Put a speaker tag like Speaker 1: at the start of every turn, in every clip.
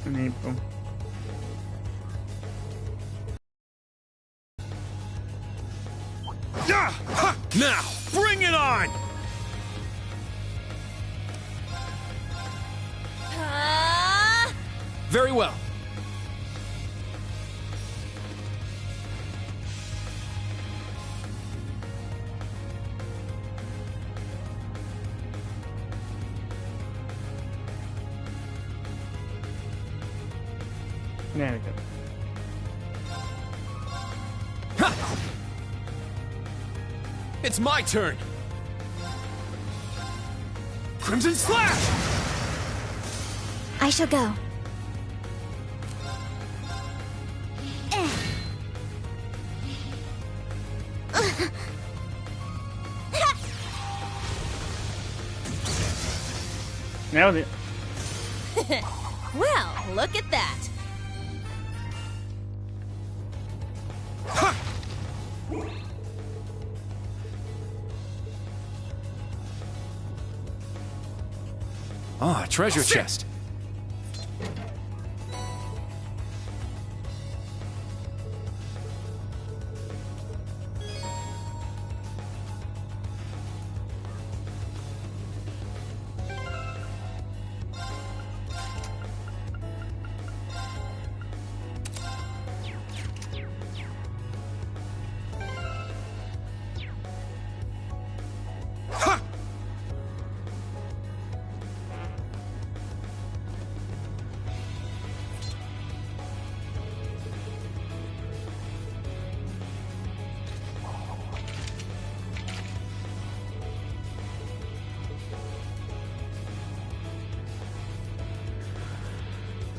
Speaker 1: in April.
Speaker 2: Now, bring it on! Very well.
Speaker 1: There we go.
Speaker 2: Ha! It's my turn! Crimson Slash!
Speaker 3: I shall go.
Speaker 1: Nailed it.
Speaker 4: Well, look at that.
Speaker 2: Ah, treasure chest.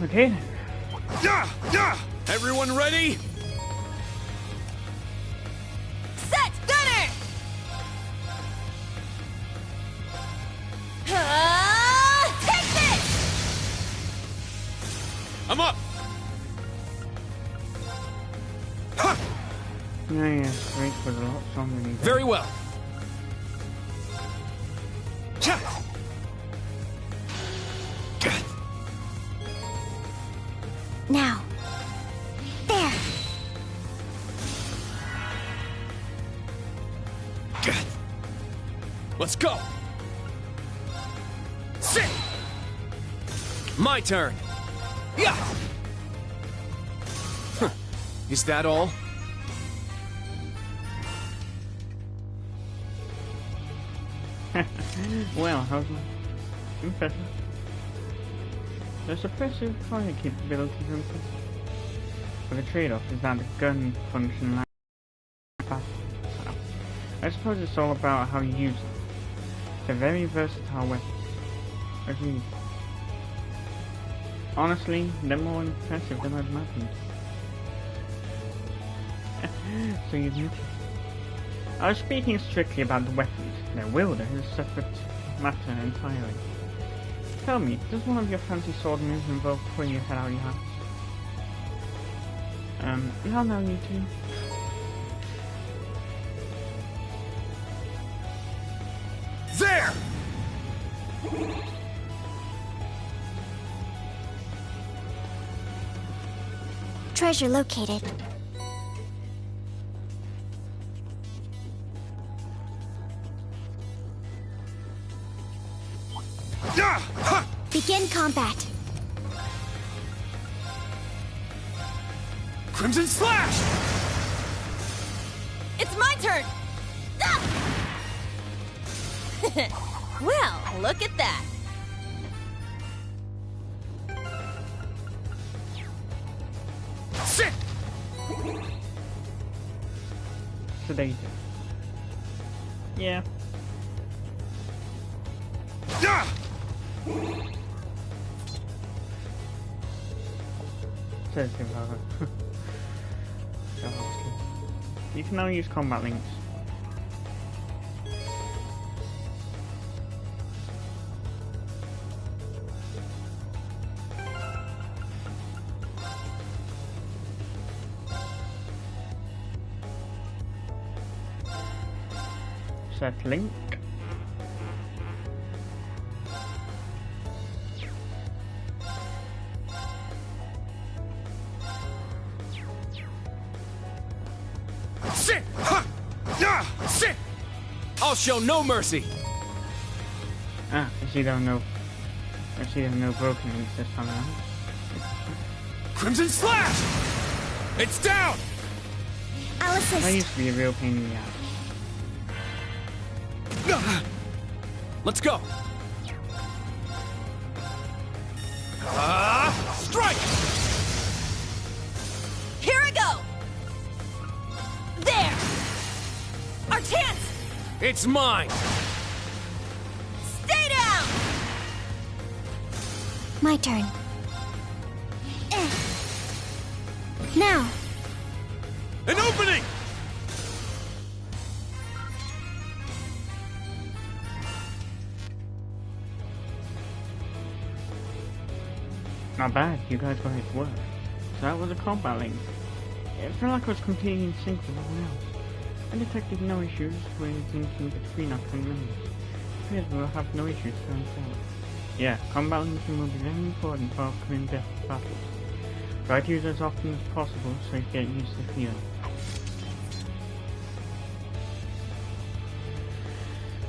Speaker 1: Okay.
Speaker 2: Everyone ready?
Speaker 4: Set, gunner! Take this!
Speaker 2: I'm up!
Speaker 1: Yeah, Drake was a lot stronger than he did.
Speaker 2: Very well.
Speaker 3: Now. There.
Speaker 2: Let's go! Sit! My turn! Yeah! Huh. Is that all?
Speaker 1: Well, how's my... Impressive. The suppressive fire capabilities are impressive. But the trade-off is that the gun function lacks fast. I suppose it's all about how you use it. It's a very versatile weapon. Agreed. Honestly, they're more impressive than I've imagined. So you admit it. I was speaking strictly about the weapons. Their wielder is a separate matter entirely. Tell me, does one of your fancy sword moves involve pulling your head out of your hands? No, you two.
Speaker 2: There!
Speaker 3: Treasure located. Begin combat.
Speaker 2: Crimson Slash!
Speaker 4: It's my turn! Ah! Well, look at that.
Speaker 2: Sit!
Speaker 1: Sedated. Yeah. Sedative, however. You can now use combat links. Set link.
Speaker 2: Sit! Ha! Yeah! Sit! I'll show no mercy!
Speaker 1: Ah, I see there are no broken links this time around.
Speaker 2: Crimson Slash! It's down!
Speaker 3: I'll
Speaker 1: That
Speaker 3: assist.
Speaker 1: used to be a real pain in the ass.
Speaker 2: Let's go! Strike!
Speaker 4: Here I go! There! Our chance!
Speaker 2: It's mine!
Speaker 4: Stay down!
Speaker 3: My turn. Now.
Speaker 2: An opening!
Speaker 1: Not bad, you guys got it to work. So that was a combat link. It felt like I was completely in sync with everyone else. I detected no issues with linking between our two members. Appears we'll have no issues going forward. Yeah, combat linking will be very important for upcoming battles. Try to use it as often as possible so you get used to the feeling.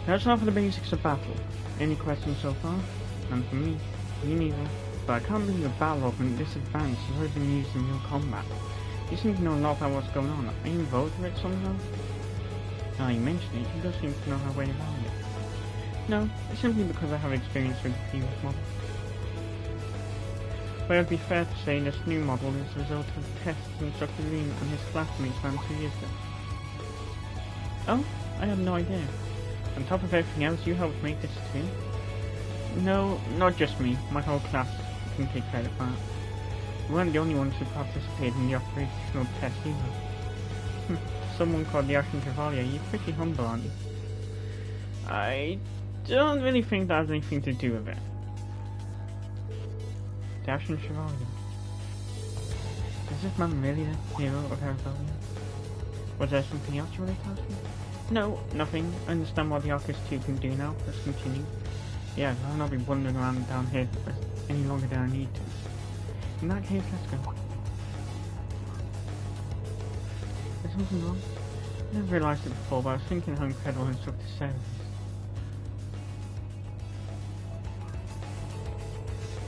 Speaker 1: That's all for the basics of battle. Any questions so far? None from me. Me neither. But I can't believe a battle opening this advanced has already been used in real combat. You seem to know a lot about what's going on. Are you involved with it somehow? Now you mention it, you do seem to know her way around it. No, it's simply because I have experience with the previous model. But it would be fair to say this new model is the result of the tests Instructor Liam and his classmates ran 2 years ago. Oh? I had no idea. On top of everything else, you helped make this too? No, not just me. My whole class can take credit for that. We weren't the only ones who participated in the operational test either. Someone called the Ashen Chevalier, you're pretty humble, aren't you? I don't really think that has anything to do with it. The Ashen Chevalier. Is this man really the hero of our rebellion? Was there something else you wanted to ask me? No, nothing. I understand what the Arcus 2 can do now. Let's continue. Yeah, I'll not be wandering around down here any longer than I need to. In that case, let's go. There's something wrong. I never realised it before, but I was thinking how incredible Instructor Sarah is.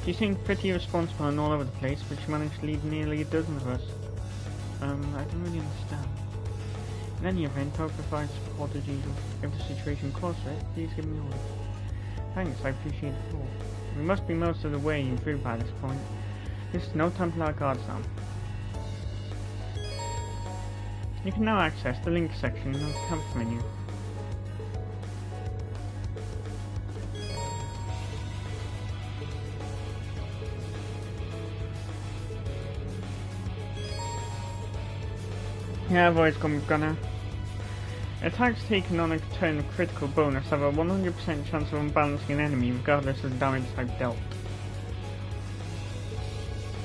Speaker 1: She seemed pretty irresponsible and all over the place, but she managed to lead nearly a dozen of us. I don't really understand. In any event, I'll provide support as usual. If the situation calls for it, please give me orders. Thanks, I appreciate the thought. We must be most of the way through by this point. This is no time to let our guards down. You can now access the link section in the camp menu. Yeah, voice come gunner. Attacks taken on a turn of critical bonus have a 100% chance of unbalancing an enemy regardless of the damage type dealt.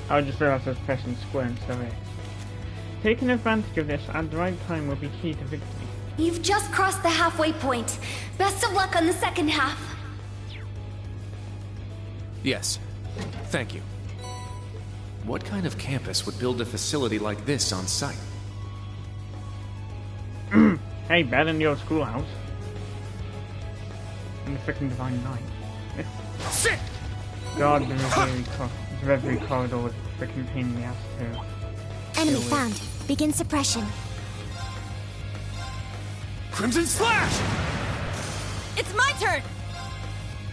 Speaker 1: I just realised I was pressing square instead of A. Taking advantage of this at the right time will be key to victory.
Speaker 5: You've just crossed the halfway point. Best of luck on the second half.
Speaker 2: Yes. Thank you. What kind of campus would build a facility like this on site?
Speaker 1: Hey, better than the old schoolhouse. And the frickin' Divine Knight.
Speaker 2: Sit!
Speaker 1: God, the reverie corridor was a frickin' pain in the ass too.
Speaker 3: Enemy
Speaker 1: Still
Speaker 3: found. Begin suppression.
Speaker 2: Crimson Slash!
Speaker 4: It's my turn!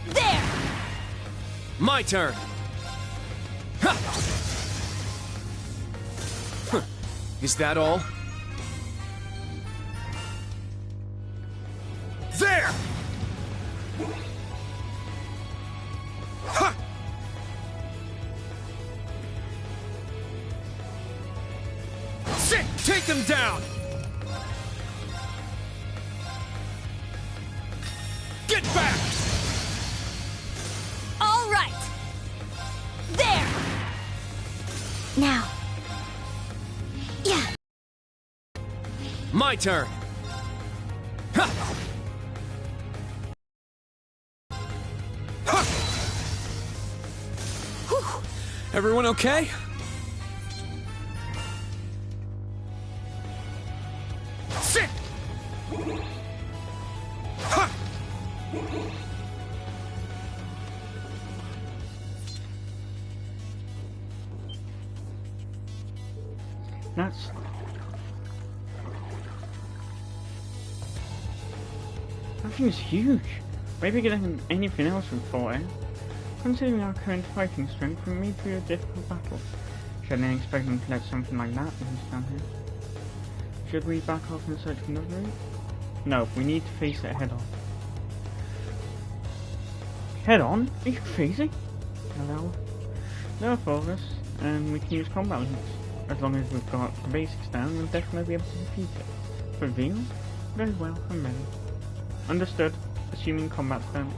Speaker 4: There!
Speaker 2: My turn! Ha! Huh. Is that all? There! Ha! Sit! Take them down! Get back!
Speaker 4: All right! There!
Speaker 3: Now. Yeah.
Speaker 2: My turn! Ha! Ha! Whew. Everyone okay?
Speaker 1: That's... That thing's huge. Way bigger than anything else we've fought in. Considering our current fighting strength, we made through a difficult battle. Shouldn't I expect them to let something like that loose down here? Should we back off and search for another route? No, we need to face it head on. Head on? Are you crazy? Hello? There are four of us, and we can use combat links. As long as we've got the basics down, we'll definitely be able to defeat it. For real? Very well, I'm ready. Understood, assuming combat stance.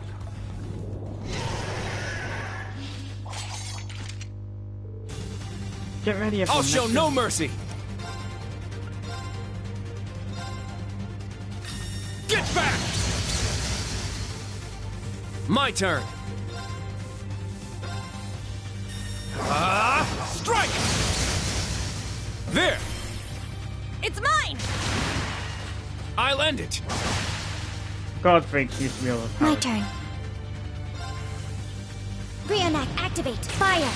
Speaker 1: Get ready, everyone.
Speaker 2: I'll show no mercy! Get back! My turn! Strike! There!
Speaker 4: It's mine!
Speaker 2: I'll end it!
Speaker 1: God freaks used to be able to
Speaker 3: My turn. Rionac, activate. Fire.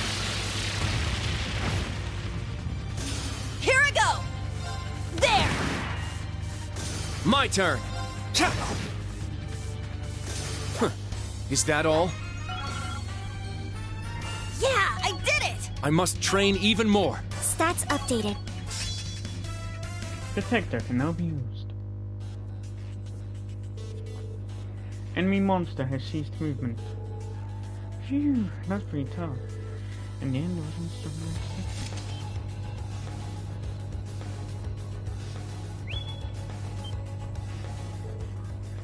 Speaker 4: Here I go! There!
Speaker 2: My turn! Huh. Is that all?
Speaker 4: Yeah, I did it!
Speaker 2: I must train even more.
Speaker 3: Stats updated.
Speaker 1: Detector can now be used. Enemy monster has ceased movement. Phew, that's pretty tough. In the end, it wasn't so much.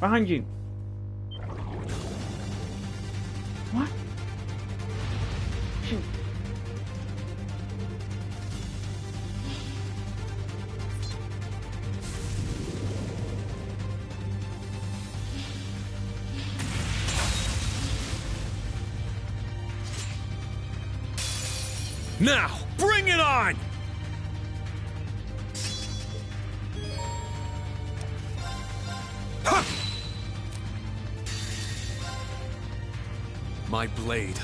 Speaker 1: Behind you! What? Shoot.
Speaker 2: Now, bring it on! Ha! My blade,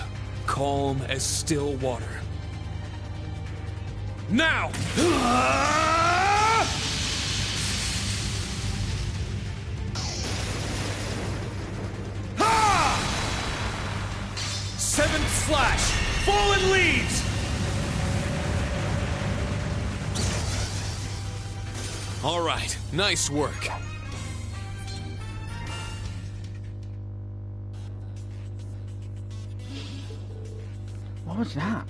Speaker 2: calm as still water. Now! Seventh slash! Fallen leaves! All right, nice work.
Speaker 1: What was that?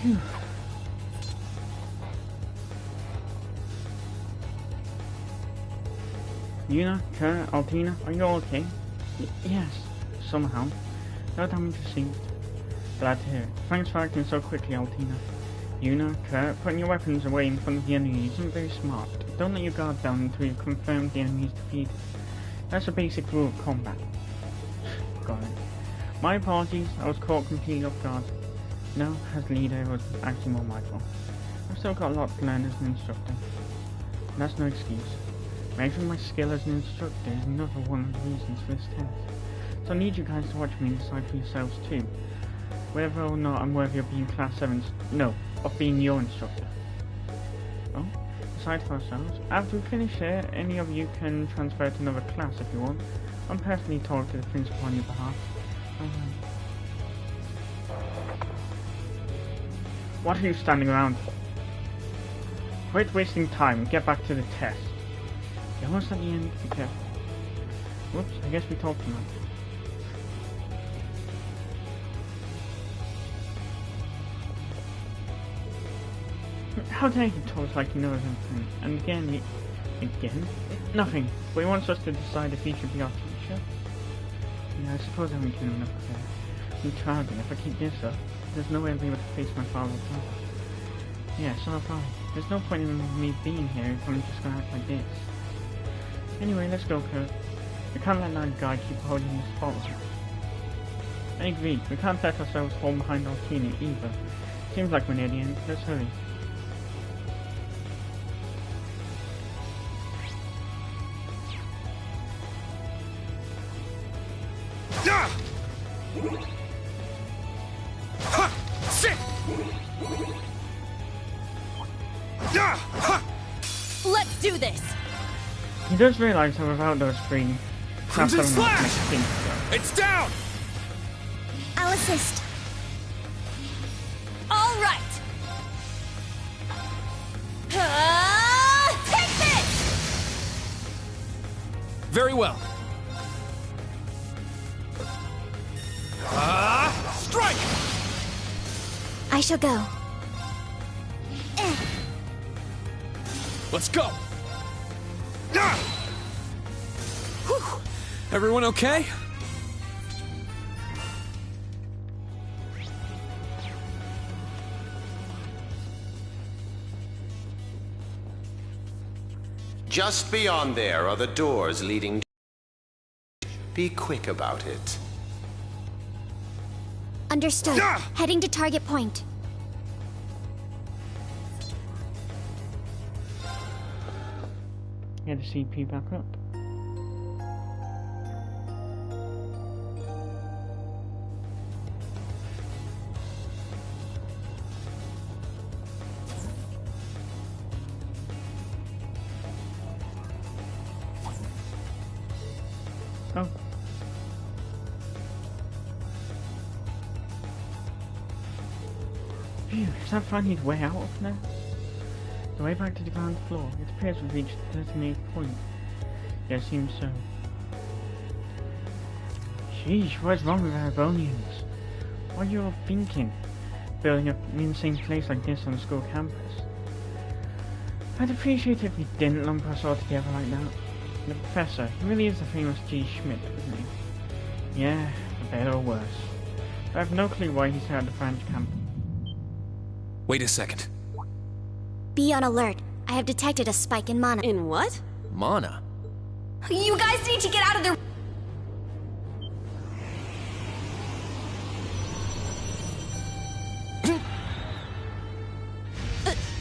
Speaker 1: Phew. Yuna, Kurt, Altina, are you all okay? Yes, somehow. No damage received. Glad to hear it. Thanks for acting so quickly, Altina. Yuna, Kurt, putting your weapons away in front of the enemy isn't very smart. Don't let your guard down until you've confirmed the enemy is defeated. That's a basic rule of combat. Got it. My apologies, I was caught completely off guard. No, as leader, it was actually more my fault. I've still got a lot to learn as an instructor. And that's no excuse. Measuring my skill as an instructor is another one of the reasons for this test. So I need you guys to watch me and decide for yourselves too. Whether or not I'm worthy of being class 7's, no, of being your instructor. Oh, aside for ourselves, after we finish here, any of you can transfer to another class if you want. I'm personally talking to the principal on your behalf. What are you standing around for? Quit wasting time and get back to the test. You're almost at the end, be careful. Whoops, I guess we talked too much. How dare you talk like you know everything? And again, nothing. But he wants us to decide if he should be our teacher. Yeah, I suppose I'm doing enough there. I'm tired, and if I keep this up, there's no way I'll be able to face my father or mother. Yeah, so have I. There's no point in me being here if I'm just gonna act like this. Anyway, let's go, Kurt. We can't let that guy keep holding the spotlight. I agree. We can't let ourselves fall behind Altina either. Seems like we're near the end. Let's hurry.
Speaker 2: Ha!
Speaker 4: Let's do this!
Speaker 1: He does realise how without those three,
Speaker 2: Crimson
Speaker 1: that's
Speaker 2: Slash!
Speaker 1: makes things go.
Speaker 2: It's down!
Speaker 3: I'll assist.
Speaker 4: All right! Take this!
Speaker 2: Very well. Strike!
Speaker 3: I shall go.
Speaker 2: Let's go! Whew. Everyone okay?
Speaker 6: Just beyond there are the doors leading to... Be quick about it.
Speaker 3: Understood. Heading to target point.
Speaker 1: Get the CP back up. Oh. Phew, is that finally his way out of there? The way back to the ground floor. It appears we've reached the designated point. Yeah, it seems so. Sheesh, what's wrong with Arabonians? What are you all thinking? Building an insane place like this on a school campus? I'd appreciate it if we didn't lump us all together like that. The professor, he really is the famous G. Schmidt, isn't he? Yeah, for better or worse. I have no clue why he set out the branch camp.
Speaker 2: Wait a second.
Speaker 3: Be on alert. I have detected a spike in mana.
Speaker 4: In what?
Speaker 2: Mana?
Speaker 5: You guys need to get out of there.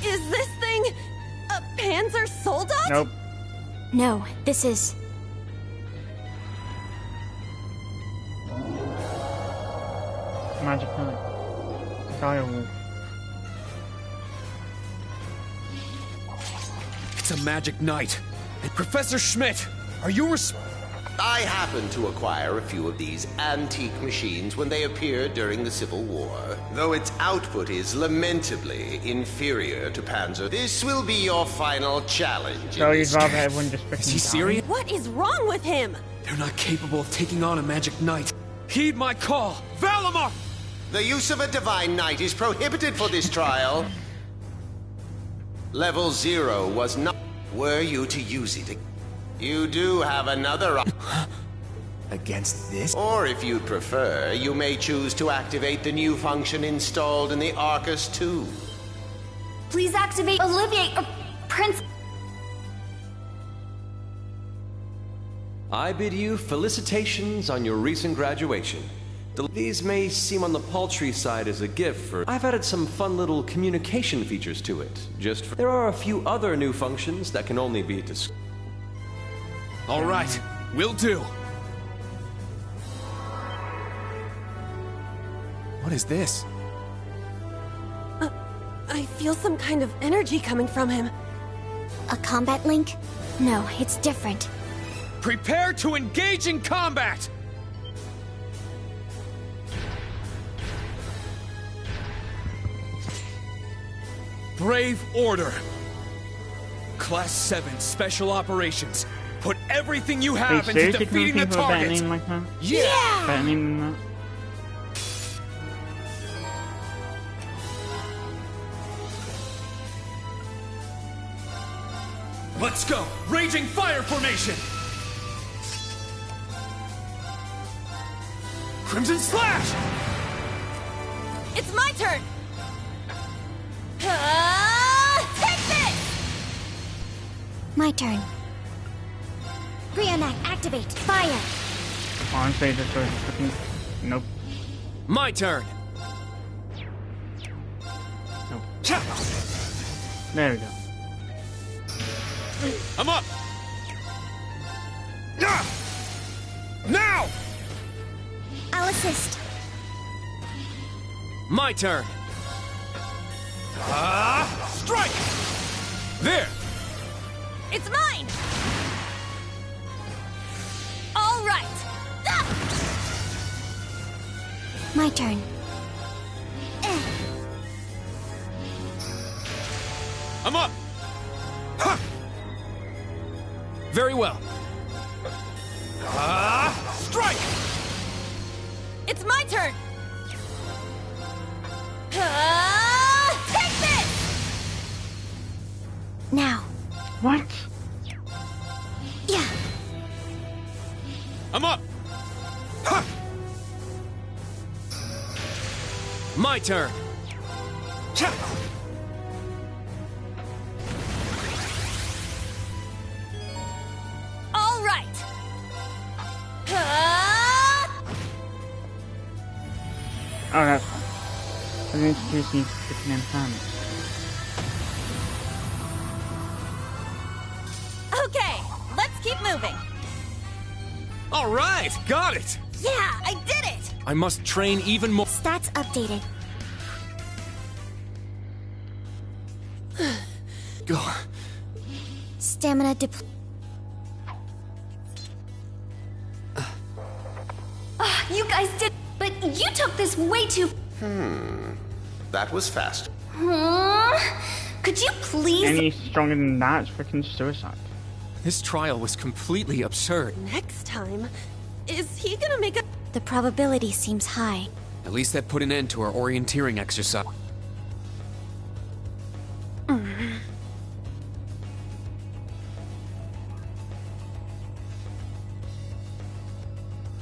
Speaker 4: Is this thing a Panzer Soldat?
Speaker 1: Nope.
Speaker 3: No, this is...
Speaker 1: Magic Knight. Direwolf.
Speaker 2: It's a magic knight. And Professor Schmidt, are you
Speaker 6: I happened to acquire a few of these antique machines when they appeared during the Civil War. Though its output is lamentably inferior to Panzer, this will be your final challenge.
Speaker 1: So
Speaker 6: in
Speaker 1: you'd
Speaker 6: this
Speaker 1: rather everyone just freaking
Speaker 2: Is he
Speaker 1: die?
Speaker 2: serious?
Speaker 4: What is wrong with him?
Speaker 2: They're not capable of taking on a magic knight. Heed my call! Valimar!
Speaker 6: The use of a divine knight is prohibited for this trial. Level 0 was not... Were you to use it, you do have another
Speaker 2: Against this?
Speaker 6: Or if you'd prefer, you may choose to activate the new function installed in the Arcus 2.
Speaker 5: Please activate Olivier or Prince.
Speaker 7: I bid you felicitations on your recent graduation. These may seem on the paltry side as a gift for... I've added some fun little communication features to it, There are a few other new functions that can only be discussed.
Speaker 2: All right, will do. What is this?
Speaker 4: I feel some kind of energy coming from him.
Speaker 3: A combat link? No, it's different.
Speaker 2: Prepare to engage in combat! Brave Order. Class 7 Special Operations. Put everything you
Speaker 1: Are you
Speaker 2: have into
Speaker 1: seriously
Speaker 2: defeating the
Speaker 1: people with a better
Speaker 2: target.
Speaker 1: name like that?
Speaker 2: Yeah!
Speaker 1: Better name than that?
Speaker 2: Let's go! Raging Fire Formation! Crimson Slash!
Speaker 4: It's my turn! Take this!
Speaker 3: My turn. Brionac, activate. Fire.
Speaker 1: Honestly, this was freaking... Nope.
Speaker 2: My turn!
Speaker 1: Nope. There we go.
Speaker 2: I'm up! Now!
Speaker 3: I'll assist.
Speaker 2: My turn! Strike! There!
Speaker 4: It's mine! All right! Ah!
Speaker 3: My turn.
Speaker 2: I'm up! Ha! Very well. Strike!
Speaker 4: It's my turn! Take this!
Speaker 3: Now.
Speaker 1: What?
Speaker 3: Yeah.
Speaker 2: I'm up! Ha! My turn! Cha!
Speaker 4: All right!
Speaker 1: Oh, that's fine. I'm introducing freaking environment.
Speaker 4: Okay, let's keep moving.
Speaker 2: All right, got it!
Speaker 4: Yeah, I did it!
Speaker 2: I must train even more.
Speaker 3: Stats updated.
Speaker 2: Go.
Speaker 3: Stamina depleted.
Speaker 5: You guys did, but you took this way too.
Speaker 6: That was fast.
Speaker 5: Could you please?
Speaker 1: Any stronger than that is freaking suicide.
Speaker 2: This trial was completely absurd.
Speaker 4: Next time, is he gonna make a...
Speaker 3: The probability seems high.
Speaker 2: At least that put an end to our orienteering exercise.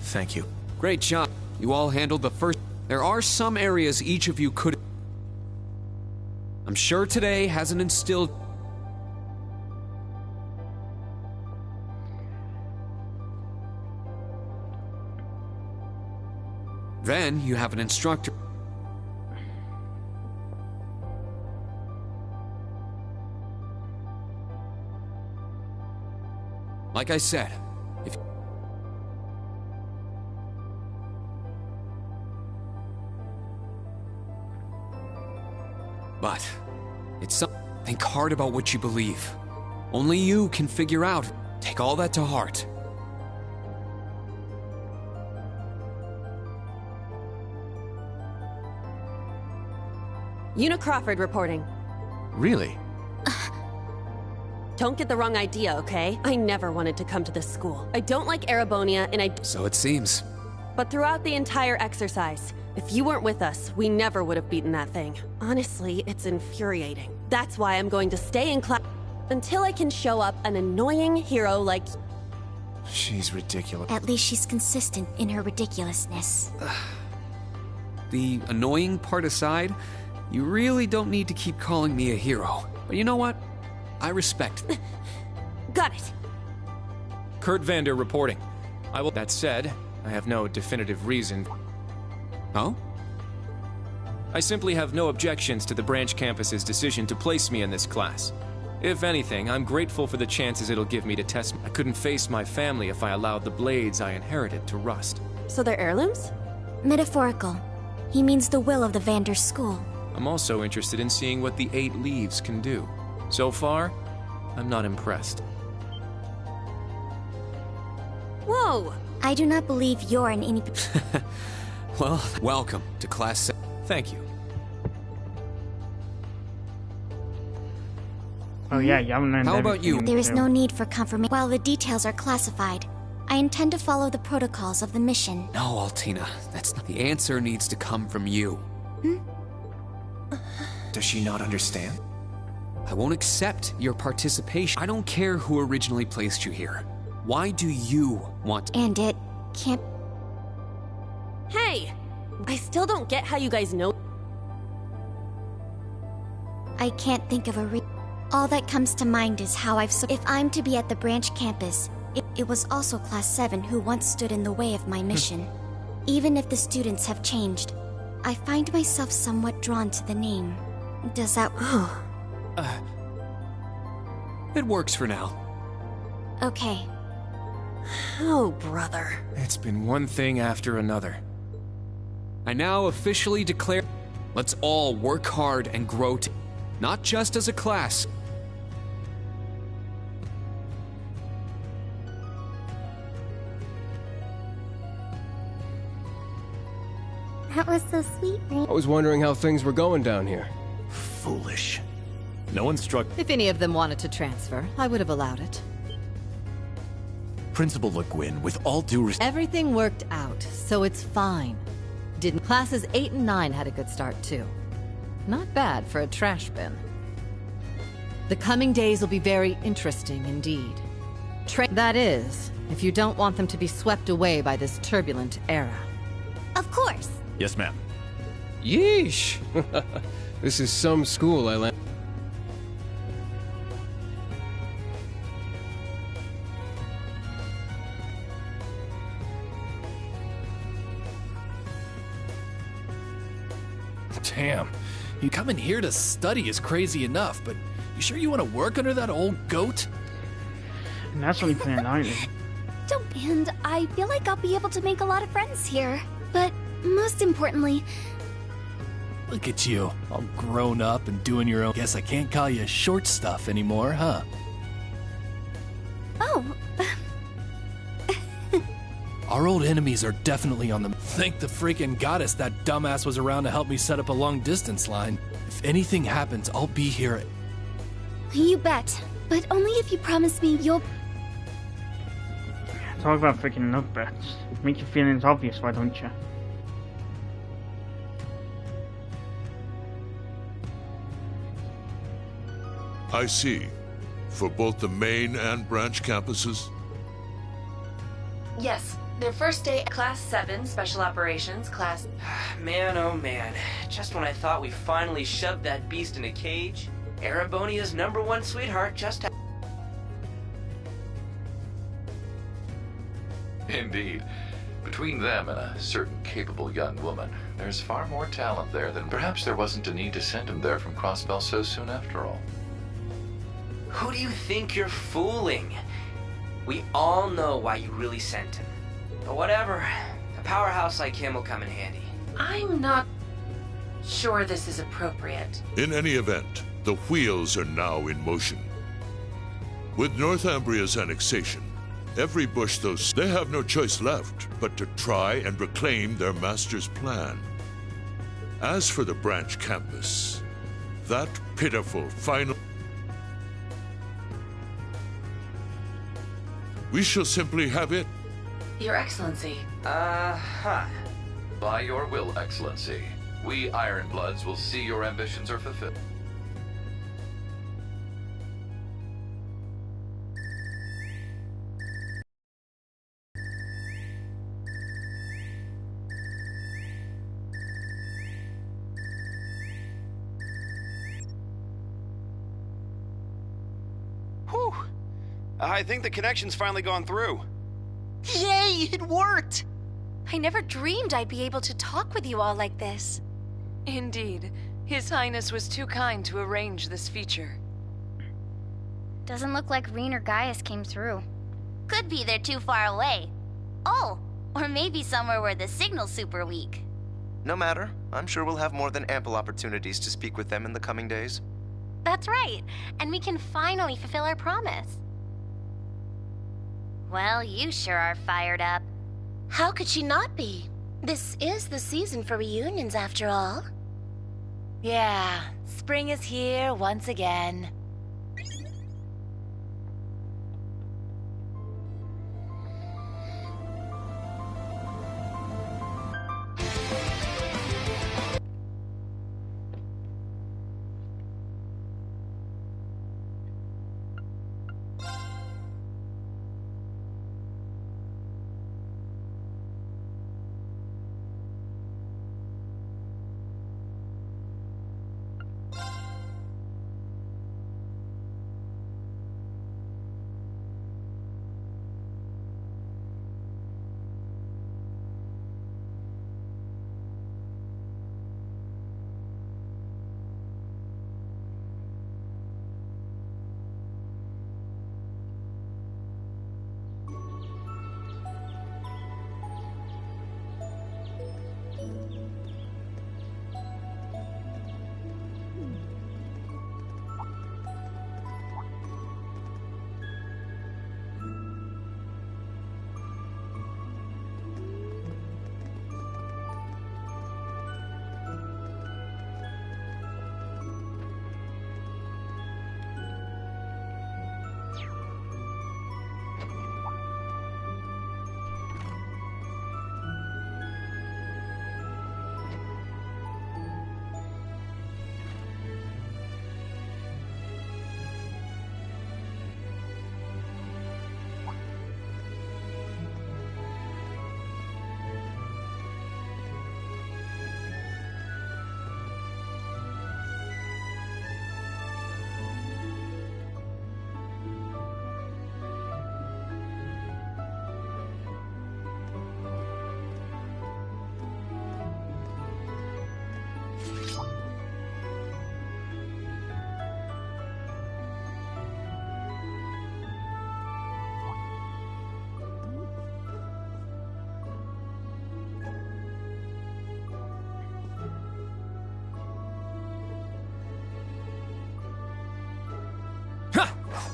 Speaker 2: Thank you. Great job. You all handled the first. There are some areas each of you could. I'm sure today hasn't instilled. Then you have an instructor. Like I said, if but it's something. Think hard about what you believe. Only you can figure out. Take all that to heart.
Speaker 4: Una Crawford reporting.
Speaker 2: Really?
Speaker 4: Don't get the wrong idea, okay? I never wanted to come to this school. I don't like Erebonia, and
Speaker 2: So it seems.
Speaker 4: But throughout the entire exercise, if you weren't with us, we never would have beaten that thing. Honestly, it's infuriating. That's why I'm going to stay in class until I can show up an annoying hero like...
Speaker 2: She's ridiculous.
Speaker 3: At least she's consistent in her ridiculousness.
Speaker 2: The annoying part aside, you really don't need to keep calling me a hero. But you know what? I respect.
Speaker 4: Got it.
Speaker 2: Kurt Vander reporting. That said, I have no definitive reason. Oh? I simply have no objections to the branch campus's decision to place me in this class. If anything, I'm grateful for the chances it'll give me to test. I couldn't face my family if I allowed the blades I inherited to rust.
Speaker 4: So they're heirlooms?
Speaker 3: Metaphorical. He means the will of the Vander school.
Speaker 2: I'm also interested in seeing what the 8 leaves can do. So far, I'm not impressed.
Speaker 4: Whoa!
Speaker 3: I do not believe you're in any...
Speaker 2: Well, welcome to Class 7. Thank you.
Speaker 1: Oh yeah, you haven't learned
Speaker 2: How about
Speaker 1: everything
Speaker 2: you?
Speaker 3: There is
Speaker 1: too.
Speaker 3: no need for confirmation. While the details are classified, I intend to follow the protocols of the mission.
Speaker 2: No, Altina. That's not... The answer needs to come from you. Does she not understand? I won't accept your participation. I don't care who originally placed you here. Why do you want...
Speaker 3: And it can't...
Speaker 4: Hey! I still don't get how you guys know...
Speaker 3: I can't think of a All that comes to mind is how if I'm to be at the branch campus, it was also Class 7 who once stood in the way of my mission. Even if the students have changed, I find myself somewhat drawn to the name. Does that...
Speaker 2: It works for now.
Speaker 3: Okay.
Speaker 4: Oh, brother.
Speaker 2: It's been one thing after another. I now officially declare... Let's all work hard and grow not just as a class.
Speaker 3: That was so sweet, Rain.
Speaker 8: I was wondering how things were going down here.
Speaker 9: Foolish. No one struck.
Speaker 10: If any of them wanted to transfer, I would have allowed it.
Speaker 9: Principal Le Guin, with all due respect.
Speaker 10: Everything worked out, so it's fine. Didn't classes 8 and 9 had a good start too. Not bad for a trash bin. The coming days will be very interesting indeed. That is, if you don't want them to be swept away by this turbulent era.
Speaker 3: Of course.
Speaker 9: Yes, ma'am.
Speaker 8: Yeesh! This is some school I land.
Speaker 11: Damn. You coming here to study is crazy enough, but you sure you want to work under that old goat?
Speaker 1: And that's only playing lightly.
Speaker 5: And I feel like I'll be able to make a lot of friends here. But most importantly...
Speaker 11: Look at you, all grown up and doing your own. Guess I can't call you short stuff anymore, huh?
Speaker 5: Oh...
Speaker 11: Our old enemies are definitely on the... Thank the freaking goddess that dumbass was around to help me set up a long-distance line. If anything happens, I'll be here.
Speaker 5: You bet. But only if you promise me you'll...
Speaker 1: Talk about freaking love bets. Make your feelings obvious, why don't you?
Speaker 12: I see. For both the main and branch campuses?
Speaker 13: Yes. Their first day, Class 7, Special Operations, Class...
Speaker 14: Man, oh man. Just when I thought we finally shoved that beast in a cage, Erebonia's #1 sweetheart just...
Speaker 15: Indeed. Between them and a certain capable young woman, there's far more talent there than... Perhaps there wasn't a need to send him there from Crossbell so soon after all.
Speaker 14: Who do you think you're fooling? We all know why you really sent him. But whatever, a powerhouse like him will come in handy.
Speaker 13: I'm not sure this is appropriate.
Speaker 12: In any event, the wheels are now in motion. With Northumbria's annexation, every bush they have no choice left but to try and reclaim their master's plan. As for the branch campus, that pitiful final... We shall simply have it.
Speaker 13: Your Excellency.
Speaker 15: By your will, Excellency. We Ironbloods will see your ambitions are fulfilled.
Speaker 16: Whew. I think the connection's finally gone through.
Speaker 5: Yay, it worked! I never dreamed I'd be able to talk with you all like this.
Speaker 13: Indeed. His Highness was too kind to arrange this feature.
Speaker 3: Doesn't look like Rean or Gaius came through. Could be they're too far away. Oh, or maybe somewhere where the signal's super weak.
Speaker 17: No matter. I'm sure we'll have more than ample opportunities to speak with them in the coming days.
Speaker 3: That's right, and we can finally fulfill our promise. Well, you sure are fired up. How could she not be? This is the season for reunions, after all.
Speaker 13: Yeah, spring is here once again.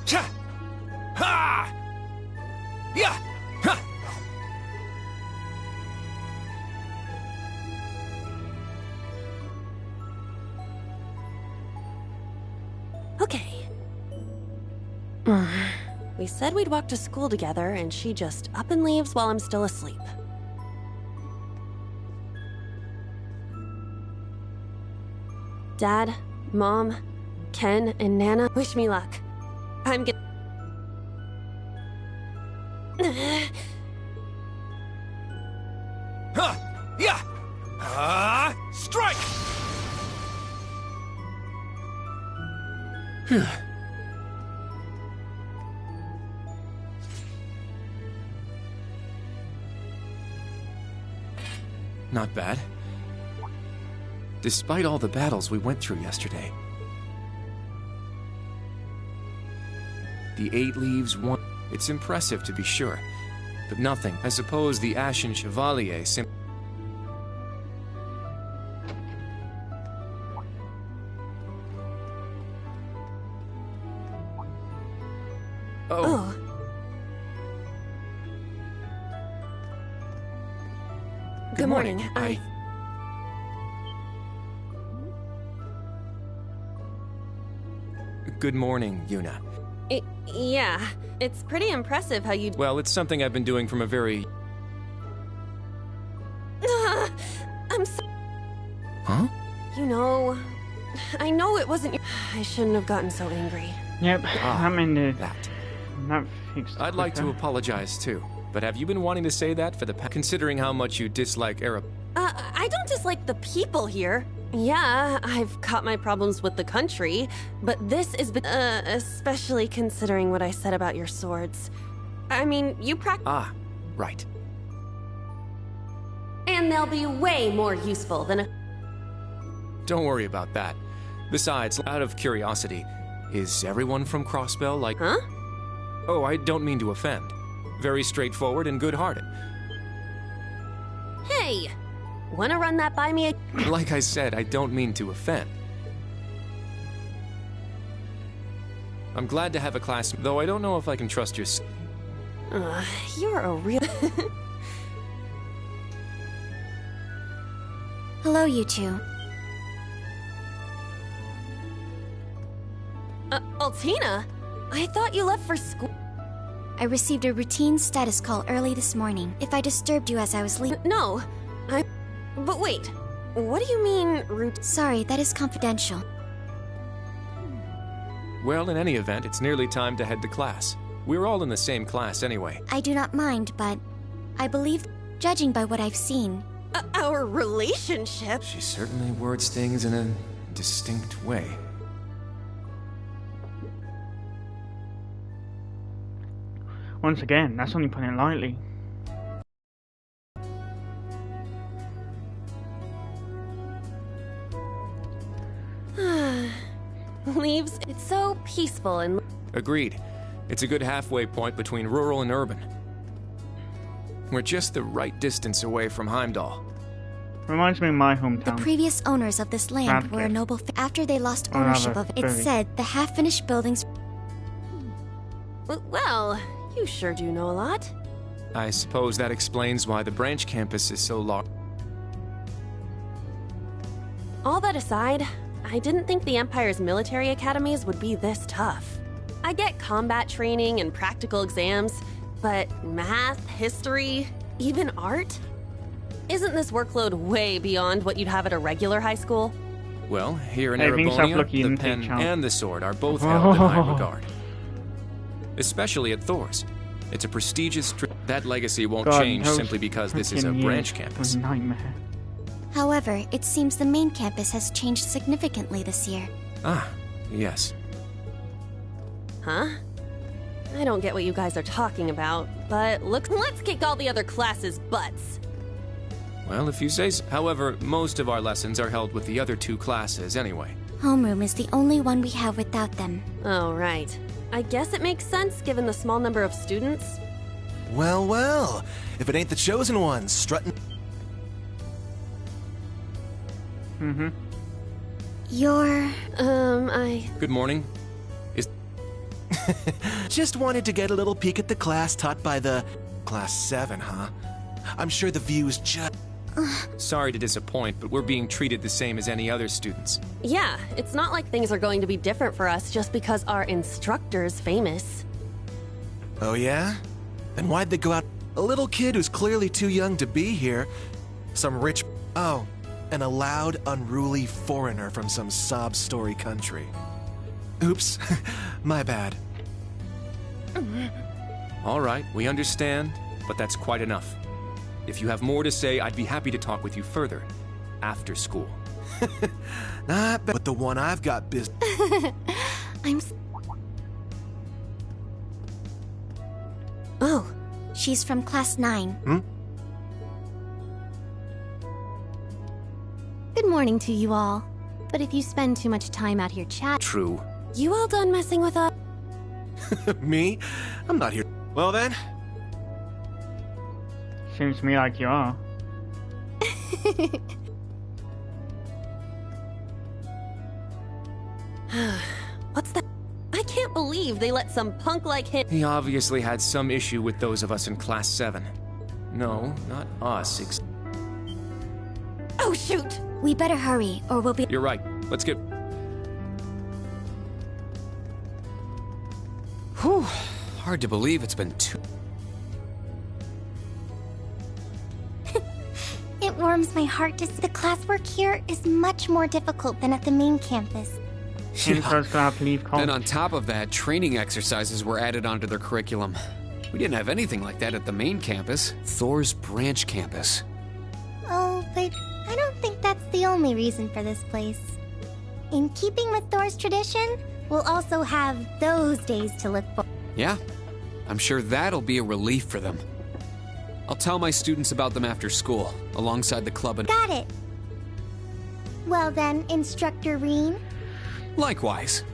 Speaker 2: Cha! Ha! Yeah! Ha!
Speaker 4: Okay. We said we'd walk to school together, and she just up and leaves while I'm still asleep. Dad, Mom, Ken, and Nana, wish me luck. I'm get-
Speaker 2: Ha! Yeah! Strike! Phew. Not bad. Despite all the battles we went through yesterday. The 8 leaves, 1. It's impressive to be sure, but nothing. I suppose the Ashen Chevalier simply.
Speaker 4: Oh. Good morning.
Speaker 2: Good morning, Yuna.
Speaker 4: Yeah, it's pretty impressive how you...
Speaker 2: Well, it's something I've been doing from a very...
Speaker 4: I'm so...
Speaker 2: Huh?
Speaker 4: You know... I know it wasn't your... I shouldn't have gotten so angry.
Speaker 1: Yep, I'm in the...
Speaker 2: That
Speaker 1: fixed.
Speaker 2: I'd like to apologize, too. But have you been wanting to say that for the past... Considering how much you dislike Arab...
Speaker 4: I don't dislike the people here. Yeah, I've got my problems with the country, but this is... especially considering what I said about your swords. I mean, you practice...
Speaker 2: Ah, right.
Speaker 4: And they'll be way more useful than a...
Speaker 2: Don't worry about that. Besides, out of curiosity, is everyone from Crossbell like...
Speaker 4: Huh?
Speaker 2: Oh, I don't mean to offend. Very straightforward and good-hearted.
Speaker 4: Hey! Wanna run that by me?
Speaker 2: Like I said, I don't mean to offend. I'm glad to have a class, though I don't know if I can trust your...
Speaker 4: You're a real...
Speaker 3: Hello, you two.
Speaker 4: Altina? I thought you left for school.
Speaker 3: I received a routine status call early this morning. If I disturbed you as I was leaving...
Speaker 4: No, But wait, what do you mean,
Speaker 3: Sorry, that is confidential.
Speaker 2: Well, in any event, it's nearly time to head to class. We're all in the same class anyway.
Speaker 3: I do not mind, but I believe, judging by what I've seen...
Speaker 4: our relationship?
Speaker 2: She certainly words things in a distinct way.
Speaker 1: Once again, that's only putting it lightly.
Speaker 4: Leaves, it's so peaceful and...
Speaker 2: Agreed. It's a good halfway point between rural and urban. We're just the right distance away from Heimdall.
Speaker 1: Reminds me of my hometown.
Speaker 3: The previous owners of this land were a noble... After they lost ownership of it, it's said the half-finished buildings...
Speaker 4: Well, you sure do know a lot.
Speaker 2: I suppose that explains why the branch campus is so large.
Speaker 4: All that aside, I didn't think the Empire's military academies would be this tough. I get combat training and practical exams, but math, history, even art? Isn't this workload way beyond what you'd have at a regular high school?
Speaker 2: Well, here in Erebonia, the pen and the sword are both held in high regard. Especially at Thor's. It's a prestigious... That legacy won't change simply because this is a branch campus.
Speaker 1: Nightmare.
Speaker 3: However, it seems the main campus has changed significantly this year.
Speaker 2: Ah, yes.
Speaker 4: Huh? I don't get what you guys are talking about, but let's kick all the other classes' butts.
Speaker 2: Well, if you say so. However, most of our lessons are held with the other 2 classes anyway.
Speaker 3: Homeroom is the only one we have without them.
Speaker 4: Oh, right. I guess it makes sense given the small number of students.
Speaker 9: Well, well. If it ain't the chosen ones, strutting...
Speaker 3: You're...
Speaker 4: I...
Speaker 2: Good morning.
Speaker 9: Just wanted to get a little peek at the class taught by the... Class 7, huh? I'm sure the view's just...
Speaker 2: Sorry to disappoint, but we're being treated the same as any other students.
Speaker 4: Yeah, it's not like things are going to be different for us just because our instructor's famous.
Speaker 9: Oh yeah? Then why'd they go out? A little kid who's clearly too young to be here. Some rich... Oh, and a loud, unruly foreigner from some sob-story country. Oops, my bad.
Speaker 2: All right, we understand, but that's quite enough. If you have more to say, I'd be happy to talk with you further. After school.
Speaker 9: Not bad, but the one I've got business...
Speaker 3: Oh, she's from class 9.
Speaker 9: Hmm?
Speaker 18: Good morning to you all. But if you spend too much time out here chatting...
Speaker 2: True.
Speaker 4: You all done messing with us?
Speaker 9: Me? I'm not here. Well then...
Speaker 1: Seems to me like you are.
Speaker 4: What's that? I can't believe they let some punk like him...
Speaker 2: He obviously had some issue with those of us in Class 7. No, not us.
Speaker 4: Oh, shoot!
Speaker 3: We better hurry, or we'll be...
Speaker 2: You're right. Let's get...
Speaker 19: Whew. Hard to believe it's been 2...
Speaker 3: It warms my heart to see the classwork here is much more difficult than at the main campus.
Speaker 19: Then on top of that, training exercises were added onto their curriculum. We didn't have anything like that at the main campus, Thor's branch campus.
Speaker 3: Oh, but I don't think that's the only reason for this place. In keeping with Thor's tradition, we'll also have those days to look for.
Speaker 19: Yeah, I'm sure that'll be a relief for them. I'll tell my students about them after school, alongside the club and...
Speaker 3: Got it. Well then, Instructor Reen.
Speaker 19: Likewise.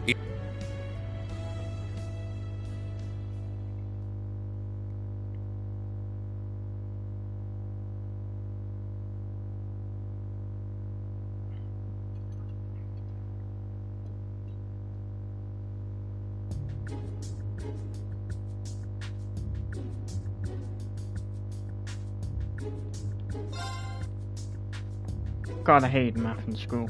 Speaker 1: God, I hate math in school.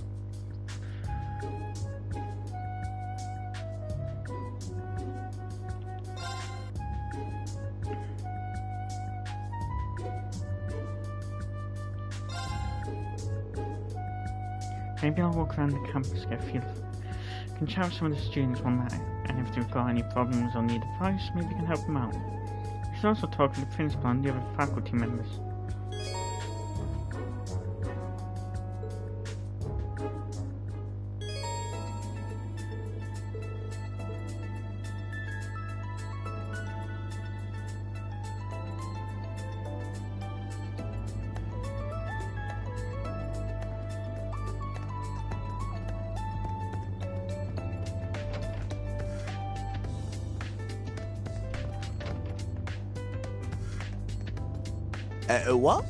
Speaker 1: Maybe I'll walk around the campus, get a feel. Can chat with some of the students one night, and if they've got any problems or need advice, maybe I can help them out. I should also talk to the principal and the other faculty members.
Speaker 9: What?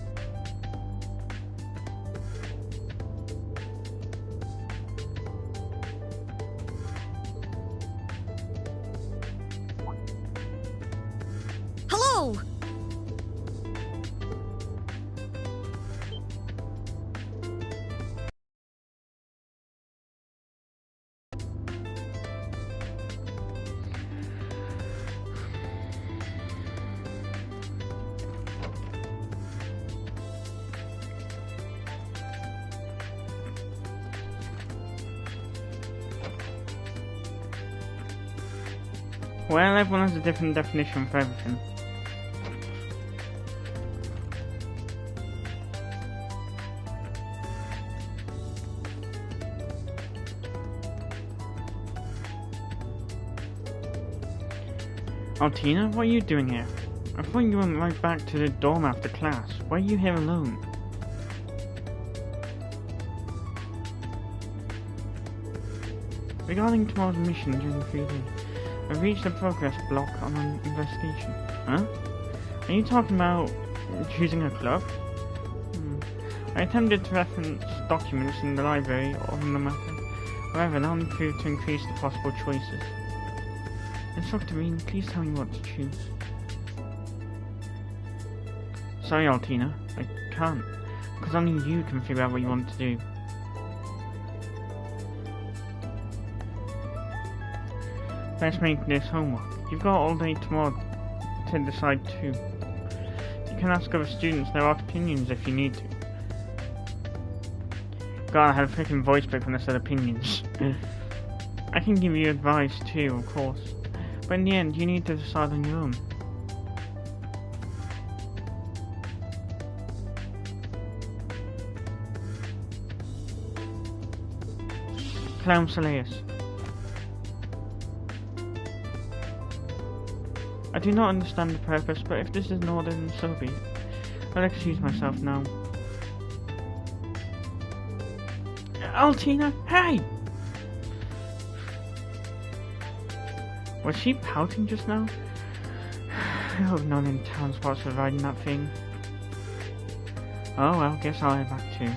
Speaker 4: Hello!
Speaker 1: Well, everyone has a different definition for everything. Oh, Tina, what are you doing here? I thought you went right back to the dorm after class. Why are you here alone? Regarding tomorrow's mission during 3 days, I've reached the progress block on an investigation. Huh? Are you talking about choosing a club? I attempted to reference documents in the library on the matter. However, that only proved to increase the possible choices. Instructor Rean, please tell me what to choose. Sorry, Altina, I can't, because only you can figure out what you want to do. Let's make this homework. You've got all day tomorrow to decide too. You can ask other students their opinions if you need to. God, I had a freaking voice break when I said opinions. I can give you advice too, of course. But in the end, you need to decide on your own. Clown Soleus. I do not understand the purpose, but if this is an order, then so be it. I'll excuse myself now. Altina, hey! Was she pouting just now? I hope none in town spots her riding that thing. Oh well, guess I'll head back too.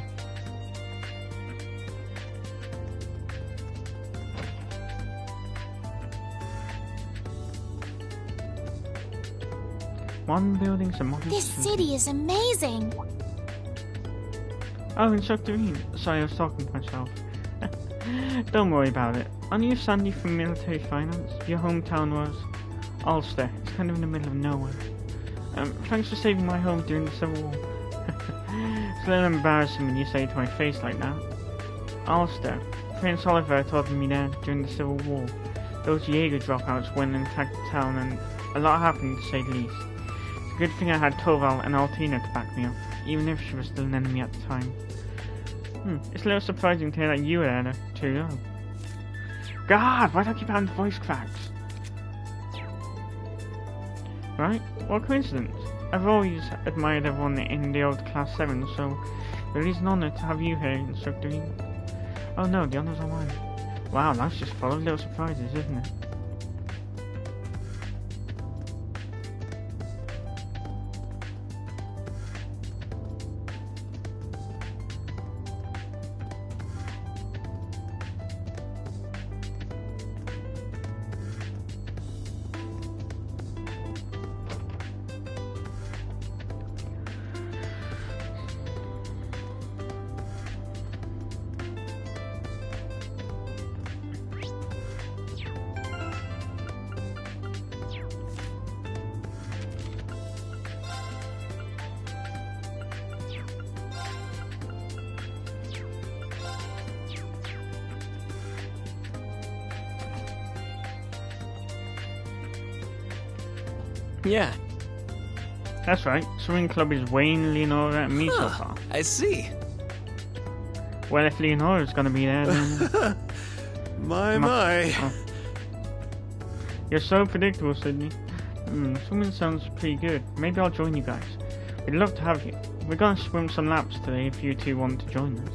Speaker 1: Modern buildings and modern
Speaker 3: This city is amazing!
Speaker 1: Oh, Instructor Rean. Sorry, I was talking to myself. Don't worry about it. Aren't you Sandy from Military Finance? Your hometown was Ulster. It's kind of in the middle of nowhere. Thanks for saving my home during the Civil War. It's a little embarrassing when you say it to my face like that. Ulster. Prince Oliver taught me there during the Civil War. Those Jaeger dropouts went and attacked the town and a lot happened to say the least. It's a good thing I had Torval and Altina to back me up, even if she was still an enemy at the time. It's a little surprising to hear that you were there too young. God, why do I keep having voice cracks? Right? What coincidence. I've always admired everyone in the old Class 7, so it is an honour to have you here, Instructor Rean. Oh no, the honours are mine. Wow, life's just full of little surprises, isn't it?
Speaker 19: Yeah.
Speaker 1: That's right. Swimming club is Wayne, Leonora, and me so far.
Speaker 19: I see.
Speaker 1: Well, if Leonora's gonna be there, then...
Speaker 9: my.
Speaker 1: Oh. You're so predictable, Sydney. Swimming sounds pretty good. Maybe I'll join you guys. We'd love to have you. We're gonna swim some laps today if you two want to join us.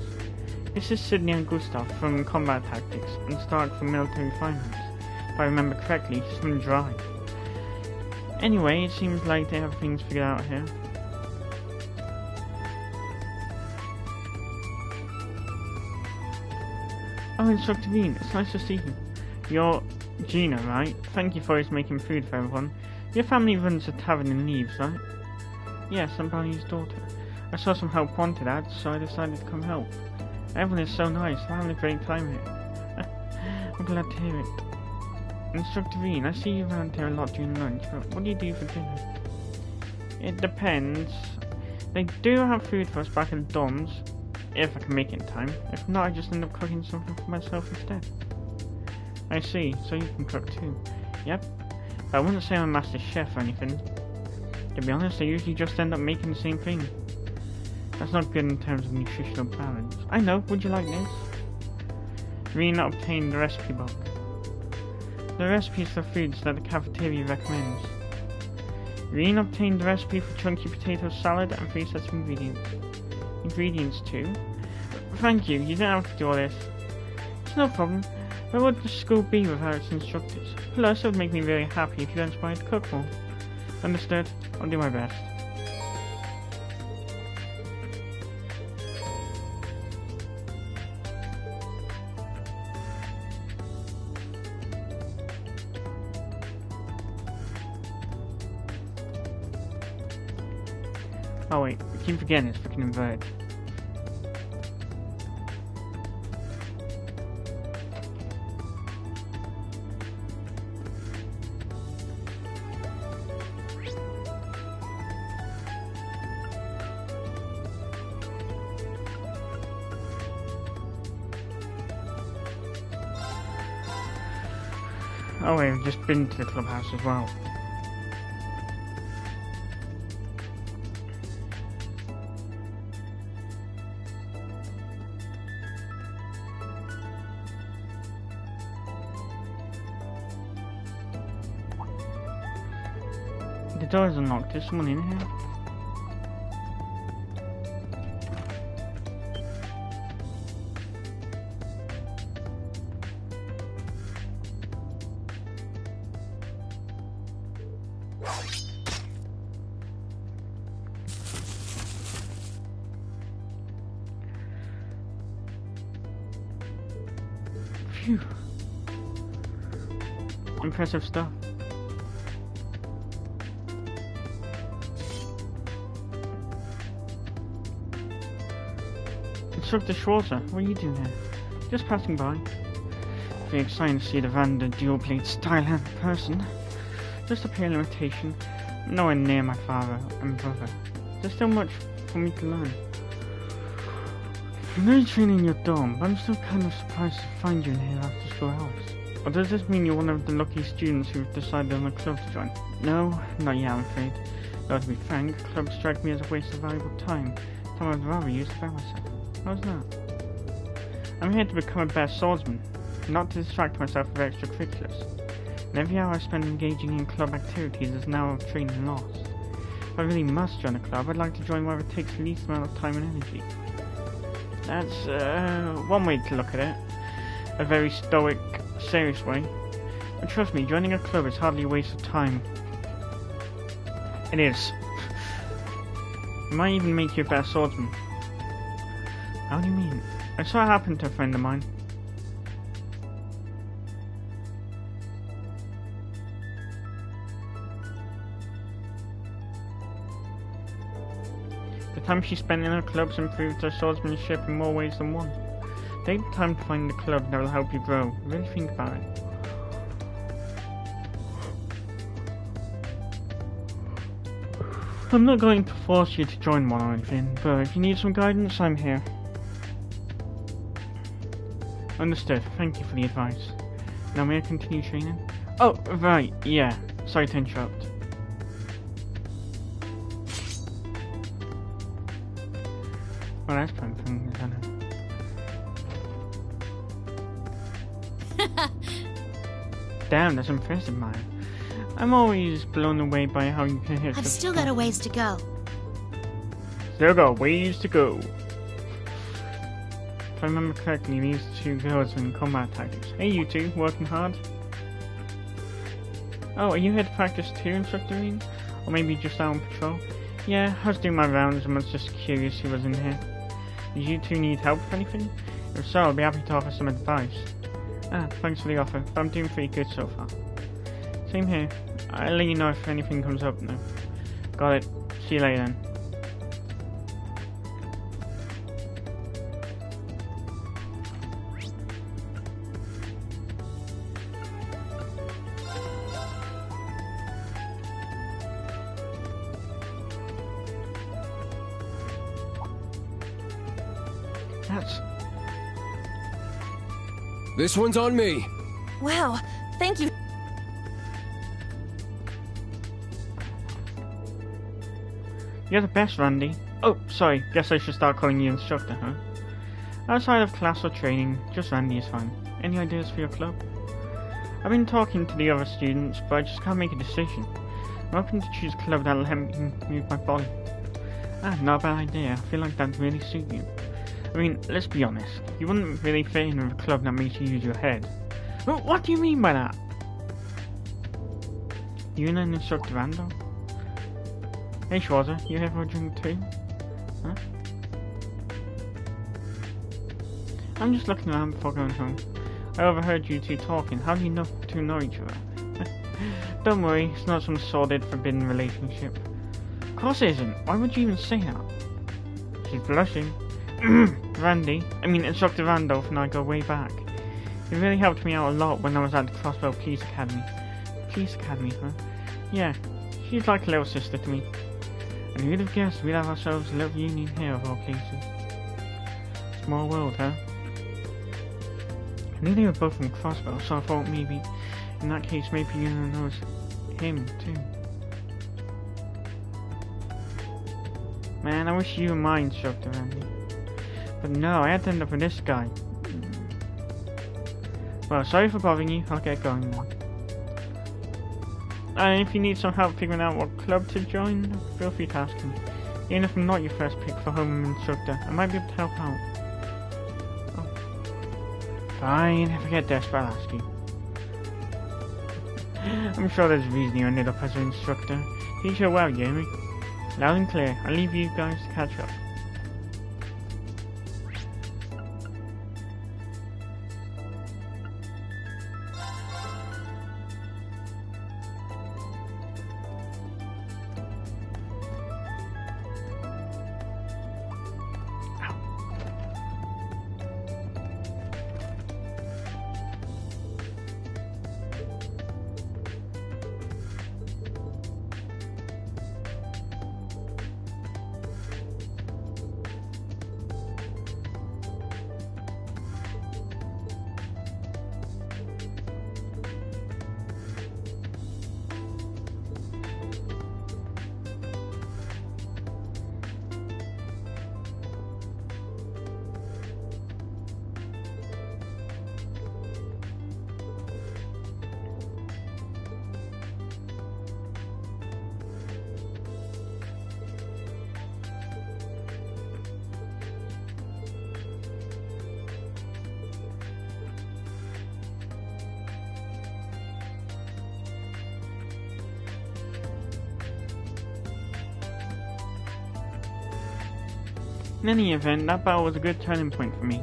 Speaker 1: This is Sydney and Gustav from Combat Tactics and Stark from Military Finance. If I remember correctly, swim dry. Anyway, it seems like they have things figured out here. Oh, Instructor Rean, it's nice to see you. You're Gina, right? Thank you for always making food for everyone. Your family runs a tavern in Leaves, right? Yes, I'm Barney's daughter. I saw some help wanted ads, so I decided to come help. Everyone is so nice, I'm having a great time here. I'm glad to hear it. Instructor Rean, I see you around here a lot during lunch, but what do you do for dinner? It depends. They do have food for us back in the dorms, if I can make it in time. If not, I just end up cooking something for myself instead. I see, so you can cook too. Yep. But I wouldn't say I'm a master chef or anything. To be honest, I usually just end up making the same thing. That's not good in terms of nutritional balance. I know, would you like this? Rean obtained the recipe book. The recipes for foods that the cafeteria recommends. Rean obtained the recipe for chunky potato salad and 3 sets of ingredients. Ingredients too? Thank you, you don't have to do all this. It's no problem. Where would the school be without its instructors? Plus, it would make me very happy if you inspired to cook more. Understood? I'll do my best. Oh wait, I keep forgetting it's freaking inverted. Oh wait, I've just been to the clubhouse as well. The door is unlocked. There's someone in here. Phew. Impressive stuff. Instructor Schwarzer, what are you doing here? Just passing by. Very exciting to see the Vander dual blade style in person. Just a pale imitation, nowhere near my father and brother. There's still much for me to learn. I'm really training in your dorm, but I'm still kind of surprised to find you in here after school hours. Or does this mean you're one of the lucky students who've decided on a club to join? No, not yet, I'm afraid. Though to be frank, clubs strike me as a waste of valuable time I'd rather use to better myself. How's that? I'm here to become a better swordsman, not to distract myself with extracurriculars. And every hour I spend engaging in club activities is now of training lost. If I really must join a club, I'd like to join wherever it takes the least amount of time and energy. That's one way to look at it. A very stoic, serious way. But trust me, joining a club is hardly a waste of time. It is. It might even make you a better swordsman. How do you mean? I saw it happen to a friend of mine. The time she spent in her clubs improved her swordsmanship in more ways than one. Take the time to find the club that will help you grow. Really think about it. I'm not going to force you to join one or anything, but if you need some guidance, I'm here. Understood. Thank you for the advice. Now may I continue training? Oh, right, yeah. Sorry to interrupt. Well, that's fun, isn't it? Damn, that's impressive, Maya. I'm always blown away by how you can hit.
Speaker 3: I've still got a ways to go.
Speaker 1: Still got ways to go. If I remember correctly, these two girls are in combat tactics. Hey, you two, working hard? Oh, are you here to practice too, Instructor Reen? Or maybe just out on patrol? Yeah, I was doing my rounds and was just curious who was in here. Did you two need help with anything? If so, I'll be happy to offer some advice. Ah, thanks for the offer, but I'm doing pretty good so far. Same here. I'll let you know if anything comes up though. Got it. See you later then.
Speaker 8: This one's on me.
Speaker 4: Wow, thank you.
Speaker 1: You're the best, Randy. Oh, sorry, guess I should start calling you instructor, huh? Outside of class or training, just Randy is fine. Any ideas for your club? I've been talking to the other students, but I just can't make a decision. I'm hoping to choose a club that'll help me move my body. Ah, not a bad idea. I feel like that'd really suit you. I mean, let's be honest. You wouldn't really fit in with a club that makes you use your head. What do you mean by that? You and an instructor, Randall? Hey, Schwarzer, you here for a drink too? Huh? I'm just looking around before going home. I overheard you two talking. How do you two know each other? Don't worry, it's not some sordid, forbidden relationship. Of course it isn't. Why would you even say that? She's blushing. Instructor Randolph and I go way back. He really helped me out a lot when I was at the Crossbow Police Academy. Police Academy, huh? Yeah, she's like a little sister to me. And who'd have guessed we'd have ourselves a little union here of all places. Small world, huh? I knew they were both from Crossbow, so I thought maybe, in that case, maybe Yuna knows him too. Man, I wish you were my instructor, Randy. But no, I had to end up with this guy. Well, sorry for bothering you. I'll get going now. And if you need some help figuring out what club to join, feel free to ask me. Even if I'm not your first pick for home instructor, I might be able to help out. Oh. Fine, if I get desperate, I'll ask you. I'm sure there's a reason you ended up as an instructor. Teach her well, Jamie. Loud and clear. I'll leave you guys to catch up. In any event, that battle was a good turning point for me.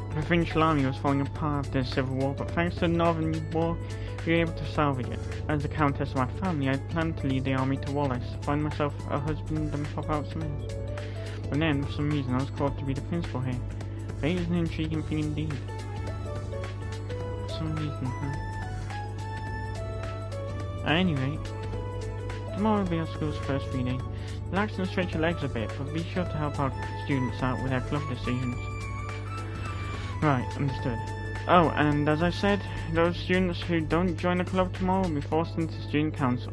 Speaker 1: The provincial army was falling apart after the Civil War, but thanks to the Northern War, we were able to salvage it. As the Countess of my family, I had planned to lead the army to Wallace, find myself a husband and pop out some heirs. But then, for some reason, I was called to be the principal here. Fate is an intriguing thing indeed. For some reason, huh? At any rate, tomorrow will be our school's first free day. Relax and stretch your legs a bit, but be sure to help our students out with their club decisions. Right, understood. Oh, and as I said, those students who don't join the club tomorrow will be forced into student council.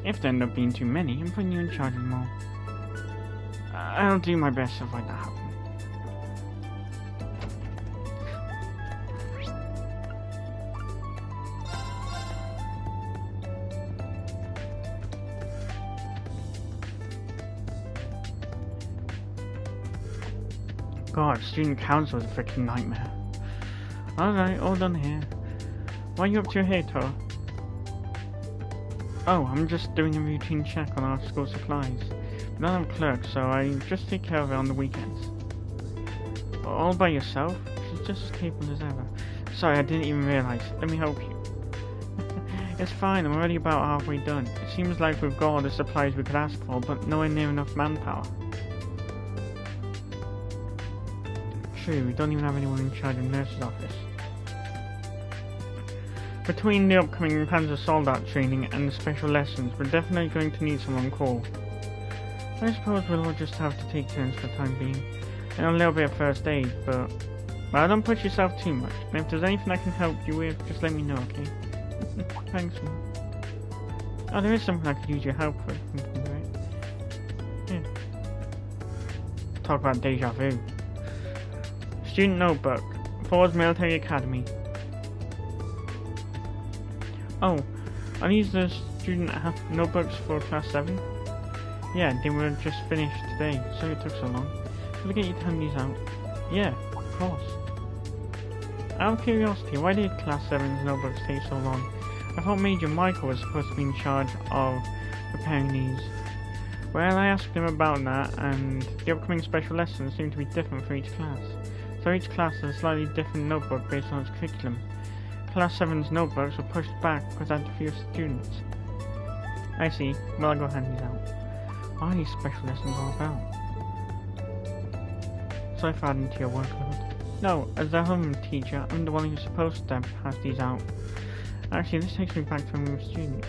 Speaker 1: If there end up being too many, I'm putting you in charge of them all. I'll do my best to avoid that happening. God, student council is a freaking nightmare. Alright, all done here. What are you up to here, Tor? Oh, I'm just doing a routine check on our school supplies. We don't have clerks, so I just take care of it on the weekends. All by yourself? She's just as capable as ever. Sorry, I didn't even realize. Let me help you. It's fine, I'm already about halfway done. It seems like we've got all the supplies we could ask for, but nowhere near enough manpower. True, we don't even have anyone in charge of the nurse's office. Between the upcoming Panzer Soldat training and the special lessons, we're definitely going to need someone call. I suppose we'll all just have to take turns for the time being. And a little bit of first aid, but... Well, don't push yourself too much. And if there's anything I can help you with, just let me know, okay? Thanks, man. Oh, there is something I could use your help with. Right? Yeah. Talk about deja vu. Student notebook. Ford's Military Academy. Oh, are these the student notebooks for Class 7? Yeah, they were just finished today, so it took so long. Could I get you to hand these out? Yeah, of course. Out of curiosity, why did Class 7's notebooks take so long? I thought Major Michael was supposed to be in charge of preparing these. Well, I asked him about that, and the upcoming special lessons seem to be different for each class. So each class has a slightly different notebook based on its curriculum. Class 7's notebooks were pushed back because I had fewer students. I see. Well, I'll go hand these out. are these special lessons all about? So I've added to your workload. No, as the home teacher, I'm the one who's supposed to pass these out. Actually, this takes me back to when we were students.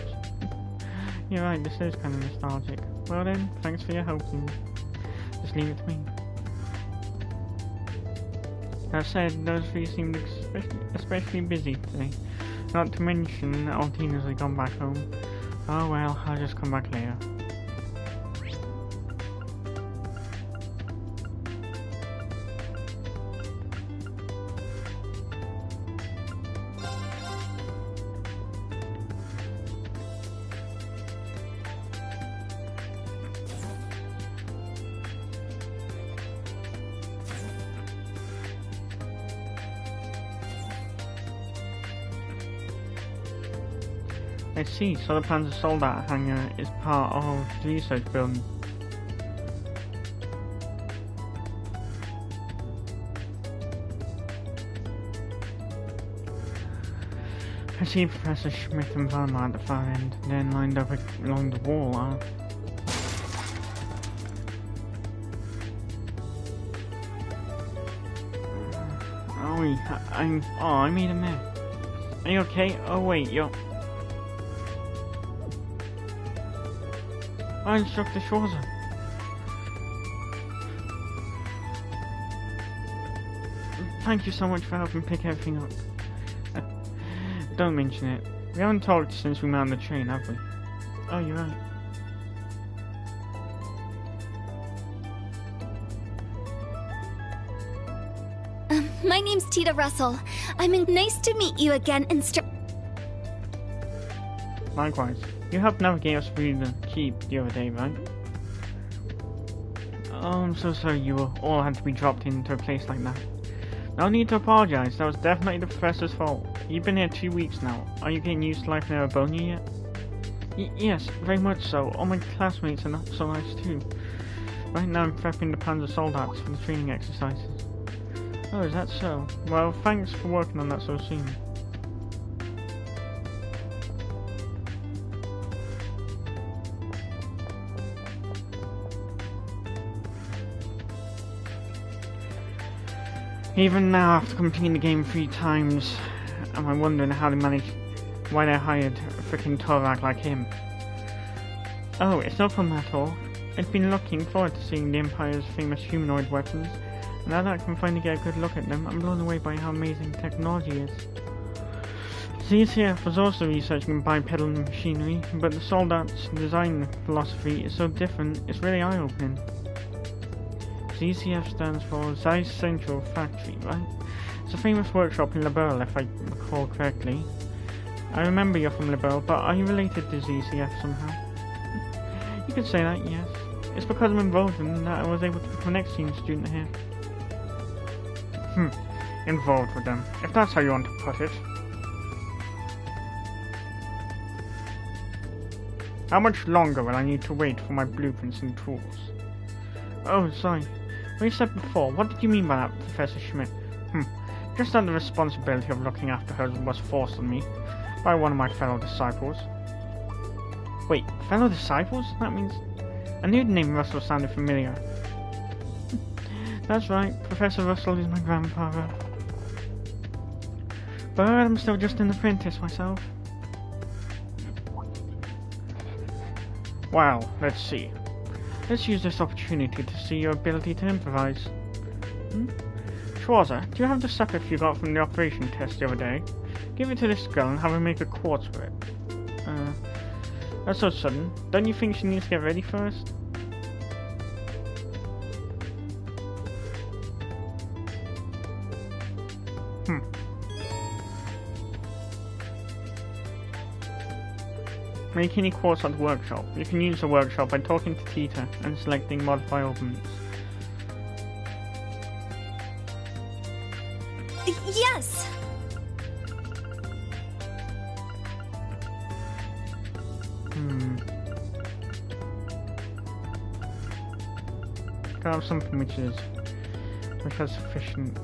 Speaker 1: You're right, this is kind of nostalgic. Well then, thanks for your help and just leave it to me. That said, those three seemed especially busy today. Not to mention, all Tina's had gone back home. Oh well, I'll just come back later. I see, so the Panzer Soldat hangar is part of the research building. I see Professor Schmidt and Valma at the far end, then lined up along the wall are... Oh wait, I made a mess. Are you okay? Oh wait, you're... I Instructor Schwarzer. Thank you so much for helping pick everything up. Don't mention it. We haven't talked since we met on the train, have we? Oh, you're right.
Speaker 3: My name's Tita Russell. Nice to meet you again,
Speaker 1: Likewise. You helped navigate us through the keep the other day, right? Oh, I'm so sorry you all had to be dropped into a place like that. No need to apologize, that was definitely the professor's fault. You've been here 2 weeks now. Are you getting used to life in Erebonia yet? Yes, very much so. All my classmates are not so nice too. Right now I'm prepping the Panzer Soldats for the training exercises. Oh, is that so? Well, thanks for working on that so soon. Even now, after completing the game 3 times, am I wondering how they managed, why they hired a freaking Torak like him. Oh, it's not from that at all. I've been looking forward to seeing the Empire's famous humanoid weapons, and now that I can finally get a good look at them, I'm blown away by how amazing technology is. ZCF was also researching bipedal machinery, but the Soldat's design philosophy is so different, it's really eye-opening. ZCF stands for Zeiss Central Factory, right? It's a famous workshop in Liberl, if I recall correctly. I remember you're from Liberl, but are you related to ZCF somehow? You could say that, yes. It's because I'm involved in that I was able to become an exchange student here. Involved with them, if that's how you want to put it. How much longer will I need to wait for my blueprints and tools? Oh, sorry. When you said before, what did you mean by that, Professor Schmidt? Just that the responsibility of looking after her was forced on me by one of my fellow disciples. Wait, fellow disciples? That means... I knew the name Russell sounded familiar. That's right, Professor Russell is my grandfather. But I'm still just an apprentice myself. Well, let's see. Let's use this opportunity to see your ability to improvise. Schwarzer, do you have the setup you got from the operation test the other day? Give it to this girl and have her make a quartz for it. That's so sudden. Don't you think she needs to get ready first? Make any quartz at the workshop. You can use the workshop by talking to Tita and selecting modify openings.
Speaker 3: Yes!
Speaker 1: Gotta have something which has sufficient.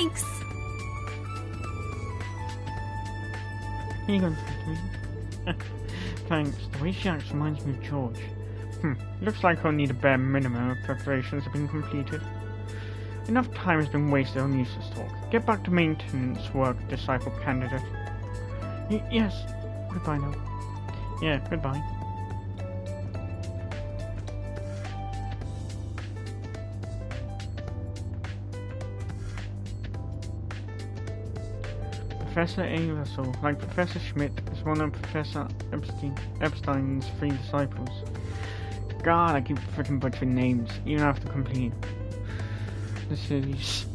Speaker 18: Thanks!
Speaker 1: Here you go, sweetie. Thanks. The way she acts reminds me of George. Looks like only the bare minimum of preparations have been completed. Enough time has been wasted on useless talk. Get back to maintenance work, disciple candidate. Yes. Goodbye now. Yeah, goodbye. Professor A. Russell, like Professor Schmidt, is one of Professor Epstein's 3 disciples. God, I keep freaking butchering names, even after completing the series.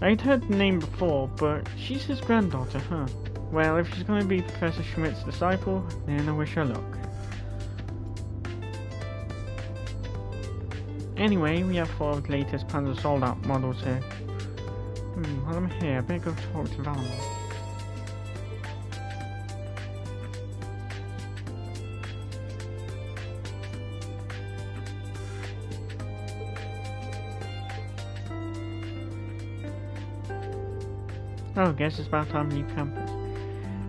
Speaker 1: I'd heard the name before, but she's his granddaughter, huh? Well, if she's gonna be Professor Schmidt's disciple, then I wish her luck. Anyway, we have 4 of the latest Panzer Soldat models here. While I'm here, I better go talk to Valmont. Oh, I guess it's about time to leave campus.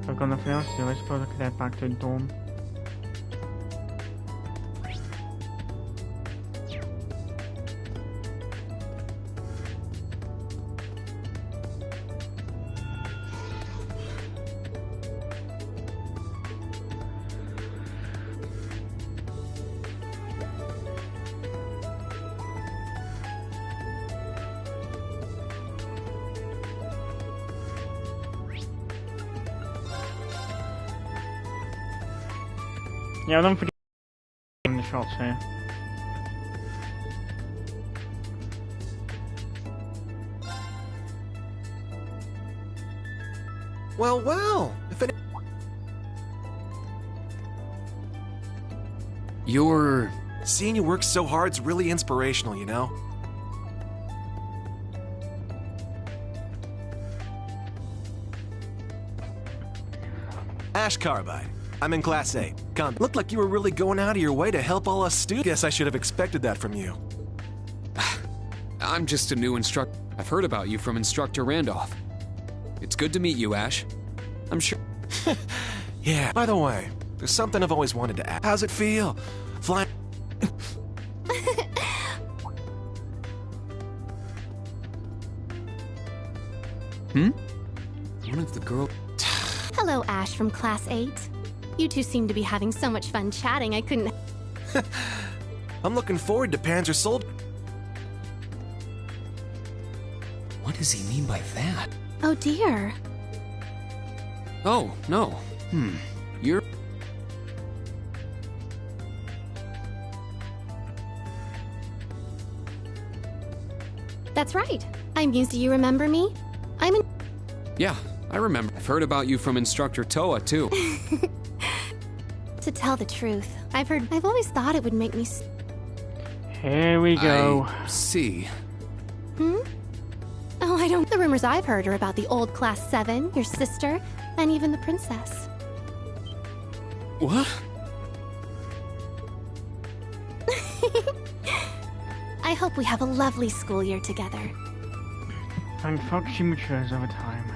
Speaker 1: If I've got nothing else to do, I suppose I could head back to the dorm. Yeah, don't forget the shots here.
Speaker 9: Well, if it...
Speaker 19: You're...
Speaker 9: Seeing you work so hard's really inspirational, you know? Ash Carbide. I'm in Class 8. Come, looked like you were really going out of your way to help all us students. Guess I should have expected that from you.
Speaker 19: I'm just a new instructor. I've heard about you from Instructor Randolph. It's good to meet you, Ash. I'm sure...
Speaker 9: Yeah, by the way, there's something I've always wanted to ask. How's it feel? Flying...
Speaker 19: One of the girls...
Speaker 18: Hello, Ash from Class 8. You two seem to be having so much fun chatting, I couldn't...
Speaker 9: I'm looking forward to Panzer Soldier.
Speaker 19: What does he mean by that?
Speaker 18: Oh dear.
Speaker 19: Oh, no. You're...
Speaker 18: That's right. I'm used to you remember me? I'm in...
Speaker 19: Yeah, I remember. I've heard about you from Instructor Toa, too.
Speaker 18: To tell the truth, I've always thought it would make me...
Speaker 1: Here we go.
Speaker 19: I see.
Speaker 18: Oh, I don't... The rumors I've heard are about the old Class 7, your sister, and even the princess.
Speaker 19: What?
Speaker 18: I hope we have a lovely school year together.
Speaker 1: Thank fuck she matures over time.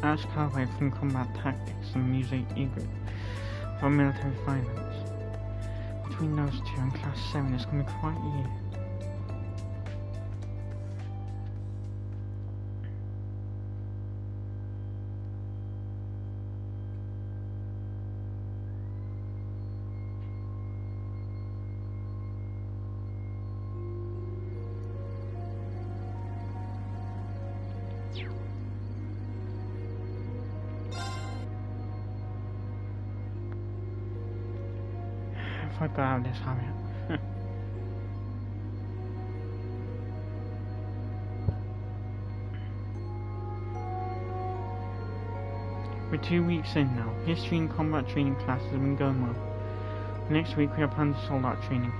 Speaker 1: Ash Cartwright from Combat Tactics and Music Egret from Military Finance. Between those two and Class 7, it's going to be quite a year. If I got out of this habit. We're 2 weeks in now. History and combat training classes have been going well. Next week we have planned the soldat training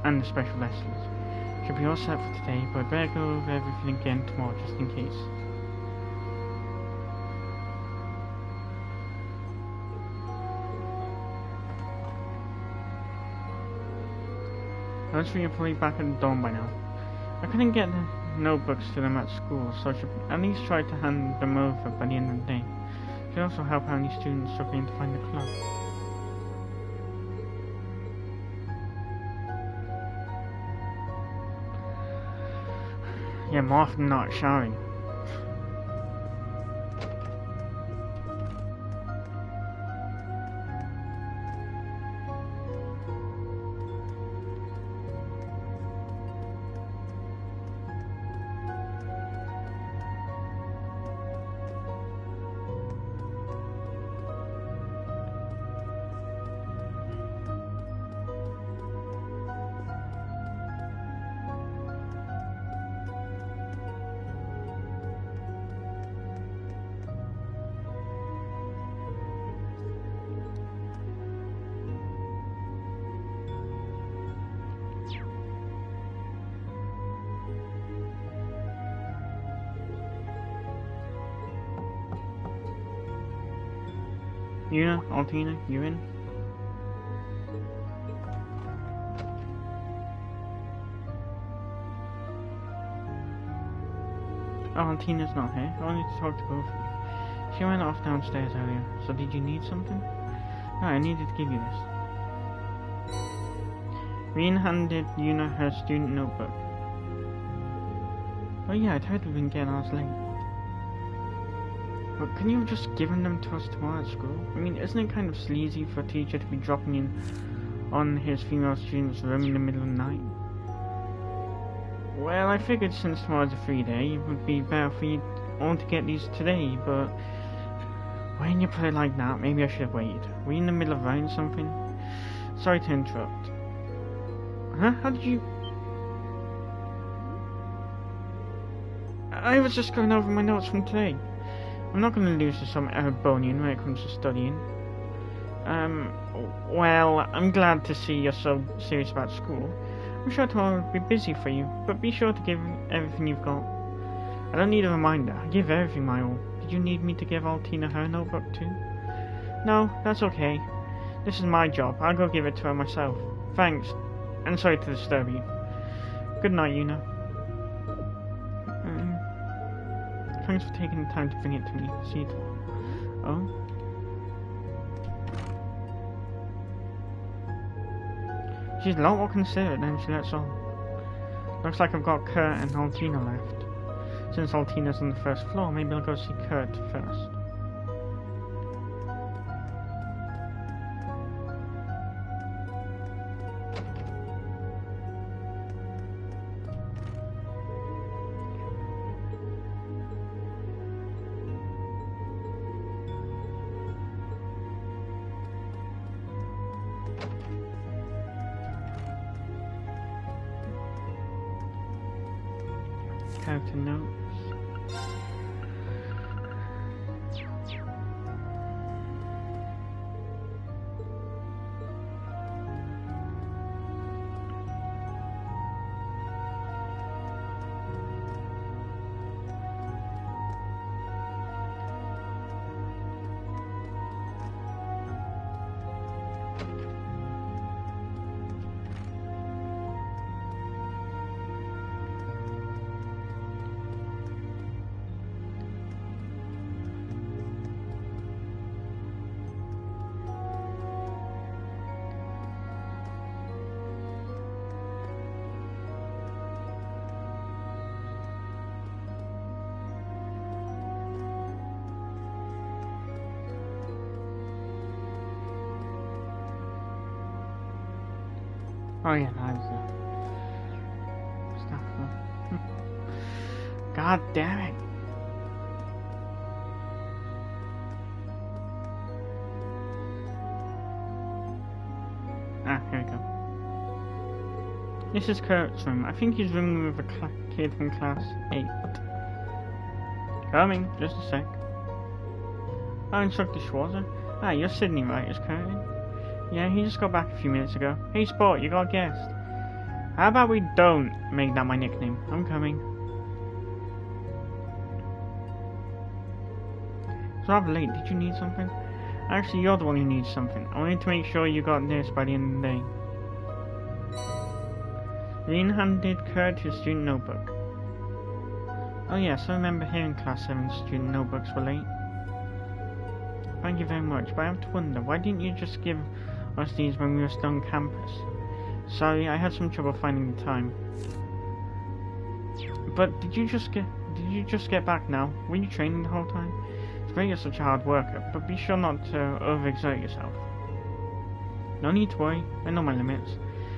Speaker 1: and the special lessons. Should be all set for today, but I better go over everything again tomorrow just in case. Hopefully you're probably back at the dorm by now. I couldn't get the notebooks to them at school, so I should at least try to hand them over by the end of the day. It should also help out any students struggling to find the club. Yeah, more often than not, showering. Yuna, Altina, you in? Oh, Altina's not here. I wanted to talk to both of you. She went off downstairs earlier, so did you need something? No, I needed to give you this. Reen handed Yuna her student notebook. Oh yeah, I'd heard we've been getting ours late. But couldn't you have just given them to us tomorrow at school? I mean, isn't it kind of sleazy for a teacher to be dropping in on his female student's room in the middle of the night? Well, I figured since tomorrow's a free day, it would be better for you all to get these today, but when you put it like that, maybe I should have waited. Were you in the middle of writing something? Sorry to interrupt. Huh? How did you... I was just going over my notes from today. I'm not going to lose to some Erebonian when it comes to studying. Well, I'm glad to see you're so serious about school. I'm sure tomorrow will be busy for you, but be sure to give everything you've got. I don't need a reminder. I give everything my all. Did you need me to give Altina her notebook too? No, that's okay. This is my job. I'll go give it to her myself. Thanks, and sorry to disturb you. Good night, Yuna. Thanks for taking the time to bring it to me. See you tomorrow. Oh? She's a lot more considerate than she lets on. Looks like I've got Kurt and Altina left. Since Altina's on the first floor, maybe I'll go see Kurt first. Character notes. Oh yeah, that was stuff. God damn it. Ah, here we go. This is Kurt's room. I think he's rooming with a kid from class 8. Coming, just a sec. Oh, Instructor Schwarzer. Ah, you're Sydney, right? Is Kurt in? Yeah, he just got back a few minutes ago. Hey, Sport, you got a guest. How about we don't make that my nickname? I'm coming. It's rather late. Did you need something? Actually, you're the one who needs something. I wanted to make sure you got this by the end of the day. Green handed Kurt his student notebook. Oh yes, I remember hearing Class 7 student notebooks were late. Thank you very much, but I have to wonder, why didn't you just give us these when we were still on campus? Sorry, I had some trouble finding the time. But did you just get back now? Were you training the whole time? It's great you're such a hard worker, but be sure not to overexert yourself. No need to worry, I know my limits.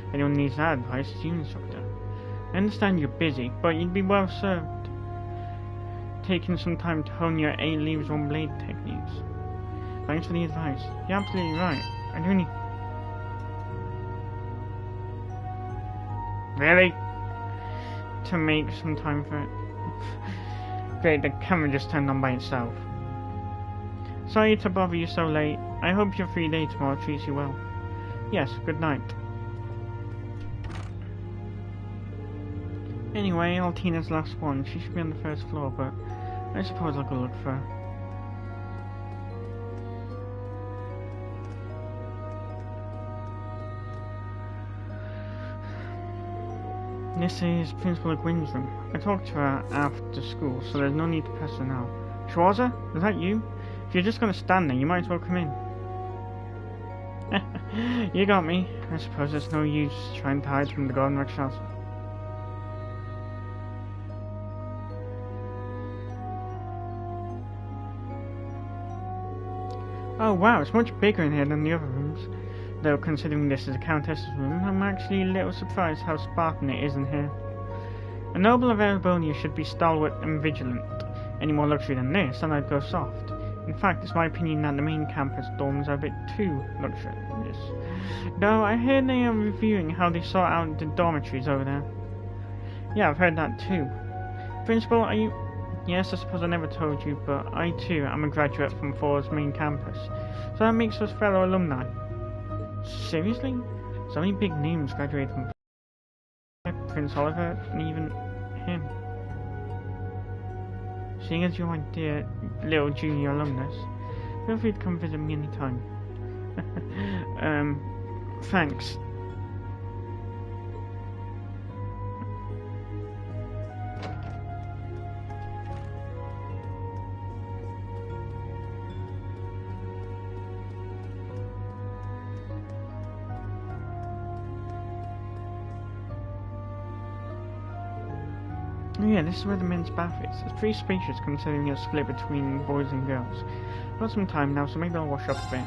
Speaker 1: If anyone needs that advice, it's you, instructor. I understand you're busy, but you'd be well served taking some time to hone your 8 leaves 1 blade techniques. Thanks for the advice. You're absolutely right. I do need... Really? To make some time for it? Great, the camera just turned on by itself. Sorry to bother you so late. I hope your free day tomorrow treats you well. Yes, good night. Anyway, Altina's last one. She should be on the first floor, but I suppose I'll go look for her. This is Principal Gwyn's room. I talked to her after school, so there's no need to press her now. Schwarzer? Is that you? If you're just gonna stand there, you might as well come in. You got me. I suppose there's no use trying to hide from the Golden Rakshasa. Oh wow, it's much bigger in here than the other rooms. Though considering this is a Countess's room, I'm actually a little surprised how Spartan it is in here. A noble of Erebonia should be stalwart and vigilant. Any more luxury than this, and I'd go soft. In fact, it's my opinion that the main campus dorms are a bit too luxurious. Though I heard they are reviewing how they sort out the dormitories over there. Yeah, I've heard that too. Principal, are you... Yes, I suppose I never told you, but I too am a graduate from Ford's main campus. So that makes us fellow alumni. Seriously? So many big names graduated from Prince Oliver, and even him. Seeing as you're my dear little junior alumnus, feel free to come visit me anytime. Thanks. Oh yeah, this is where the men's bath is. It's pretty spacious considering it's split between boys and girls. I've got some time now, so maybe I'll wash up a bit.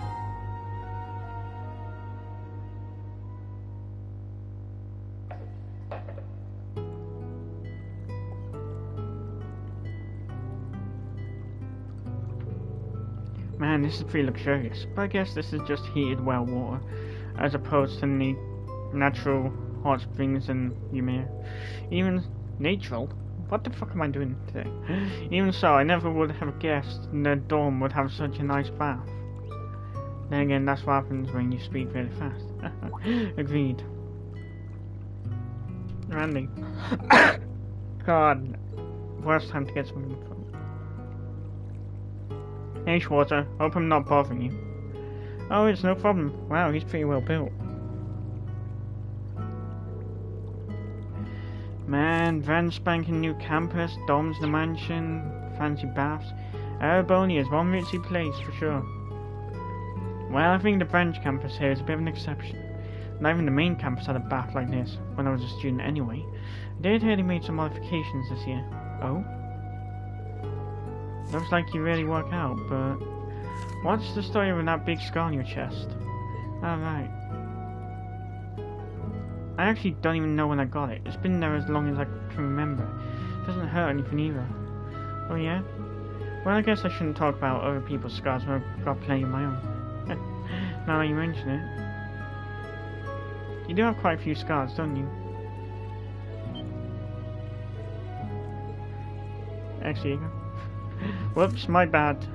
Speaker 1: Man, this is pretty luxurious, but I guess this is just heated well water, as opposed to the natural hot springs in Ymir. Even natural? What the fuck am I doing today? Even so, I never would have guessed the dorm would have such a nice bath. Then again, that's what happens when you speak really fast. Agreed. Randy. God. Worst time to get something from. Hey Schwarzer, hope I'm not bothering you. Oh, it's no problem. Wow, he's pretty well built. Man, brand spanking new campus, dorms, the mansion, fancy baths. Erebonia is one ritzy place for sure. Well, I think the branch campus here is a bit of an exception. Not even the main campus had a bath like this when I was a student anyway. I did hear they made some modifications this year. Oh? Looks like you really work out, but what's the story with that big scar on your chest? Alright. I actually don't even know when I got it. It's been there as long as I can remember. It doesn't hurt anything either. Oh yeah? Well, I guess I shouldn't talk about other people's scars when I've got plenty of my own. Now that you mention it. You do have quite a few scars, don't you? Actually, whoops, my bad.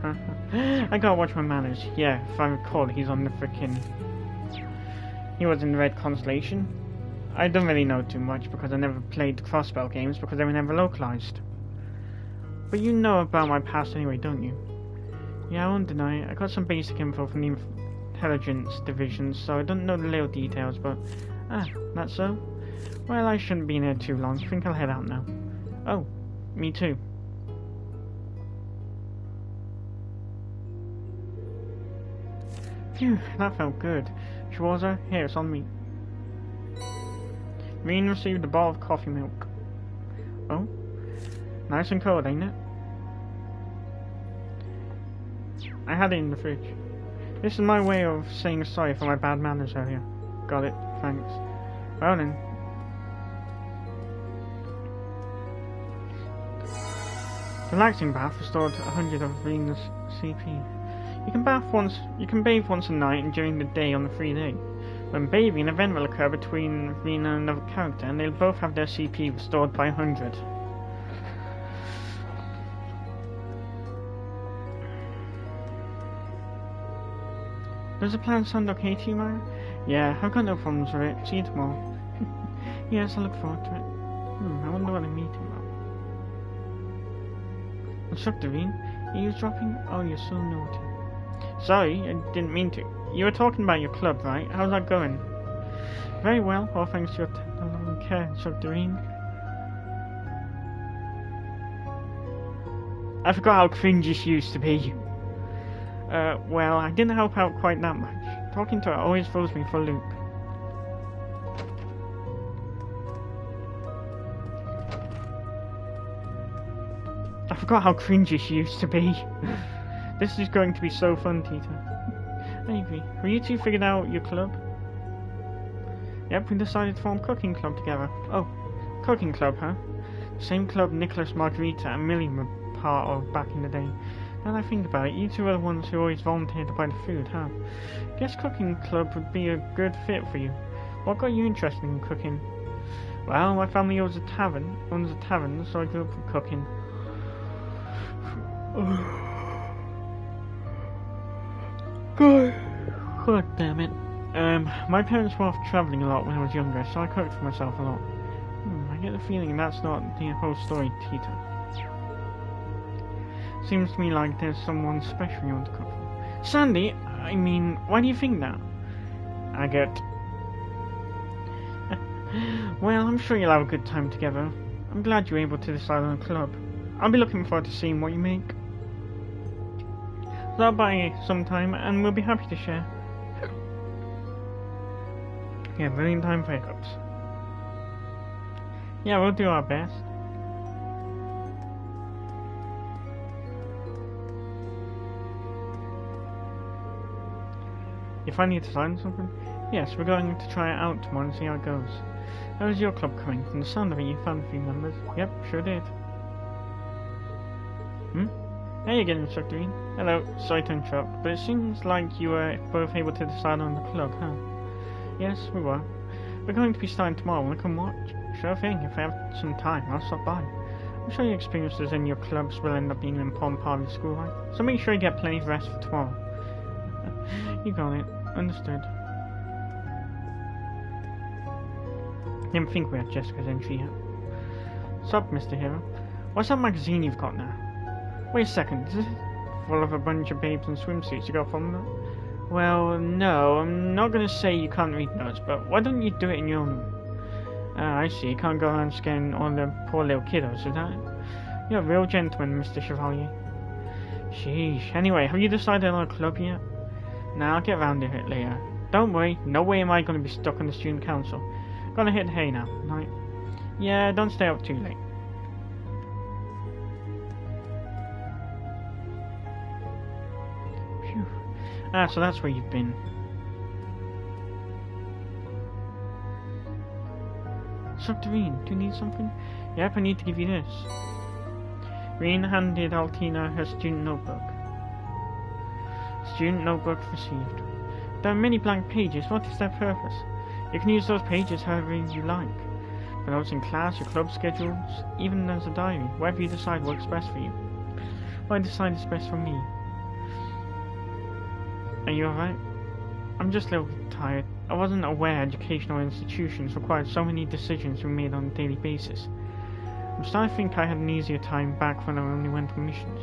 Speaker 1: I gotta watch my manners. Yeah, if I recall, he's on the frickin'... He was in the Red Constellation. I don't really know too much because I never played the Crossbell games because they were never localized. But you know about my past anyway, don't you? Yeah, I won't deny it. I got some basic info from the intelligence division, so I don't know the little details, but... Ah, that's so? Well, I shouldn't be in here too long. I think I'll head out now. Oh, me too. Phew, that felt good. Schwarzer, here, it's on me. Reen received a bowl of coffee milk. Oh? Nice and cold, ain't it? I had it in the fridge. This is my way of saying sorry for my bad manners earlier. Got it, thanks. Well then. Relaxing bath restored 100 of Reen's CP. You can bathe once a night and during the day on the free day. When bathing, an event will occur between Reen and another character, and they'll both have their CP restored by 100. Does the plan sound okay to you, Mara? Yeah, I've got no problems with it. See you tomorrow. Yes, I look forward to it. I wonder what I'm meeting about. Instructor Reen, eavesdropping? Oh, you're so naughty. Sorry, I didn't mean to. You were talking about your club, right? How's that going? Very well, all thanks to your tender loving care, Instructor Reen. I forgot how cringe this used to be. Well, I didn't help out quite that much. Talking to her always throws me for a loop. I forgot how cringy she used to be. This is going to be so fun, Tita. I agree. Have you two figured out your club? Yep, we decided to form cooking club together. Oh, cooking club, huh? The same club Nicholas, Margarita, and Millie were part of back in the day. Now that I think about it, you two are the ones who always volunteered to buy the food, huh? Guess cooking club would be a good fit for you. What got you interested in cooking? Well, my family owns a tavern, so I grew up with cooking. God damn it. My parents were off travelling a lot when I was younger, so I cooked for myself a lot. I get the feeling that's not the whole story, Tita. Seems to me like there's someone special you want to cook for. Sandy, I mean, why do you think that? I get. Well, I'm sure you'll have a good time together. I'm glad you were able to decide on a club. I'll be looking forward to seeing what you make. Stop by sometime and we'll be happy to share. Yeah, brilliant time for hiccups. Yeah, we'll do our best. You finally decided on something? Yes, we're going to try it out tomorrow and see how it goes. How is your club coming? From the sound of it, you found a few members. Yep, sure did. Hey again, Instructor Reen. Hello, sorry to interrupt, but it seems like you were both able to decide on the club, huh? Yes, we were. We're going to be starting tomorrow. Wanna come watch? Sure thing, if I have some time, I'll stop by. I'm sure your experiences in your clubs will end up being an important part of your school life, so make sure you get plenty of rest for tomorrow. You got it. Understood. Didn't think we had Jessica's entry yet. Sup, Mr. Hero? What's that magazine you've got now? Wait a second, is this full of a bunch of babes in swimsuits you got from that? Well, no, I'm not gonna say you can't read those, but why don't you do it in your own room? I see, you can't go around scaring all the poor little kiddos, is that it? You're a real gentleman, Mr. Chevalier. Sheesh. Anyway, have you decided on a club yet? Nah, I'll get round to it later. Don't worry, no way am I gonna be stuck on the student council. Gonna hit hay now, right? Yeah, don't stay up too late. Phew. Ah, so that's where you've been. Instructor Reen, do you need something? Yep, I need to give you this. Reen handed Altina her student notebook. Student notebook received. There are many blank pages. What is their purpose? You can use those pages however you like. For notes in class, your club schedules, even as a diary. Whatever you decide works best for you. What I decide is best for me. Are you alright? I'm just a little tired. I wasn't aware educational institutions required so many decisions to be made on a daily basis. I'm starting to think I had an easier time back when I only went on missions.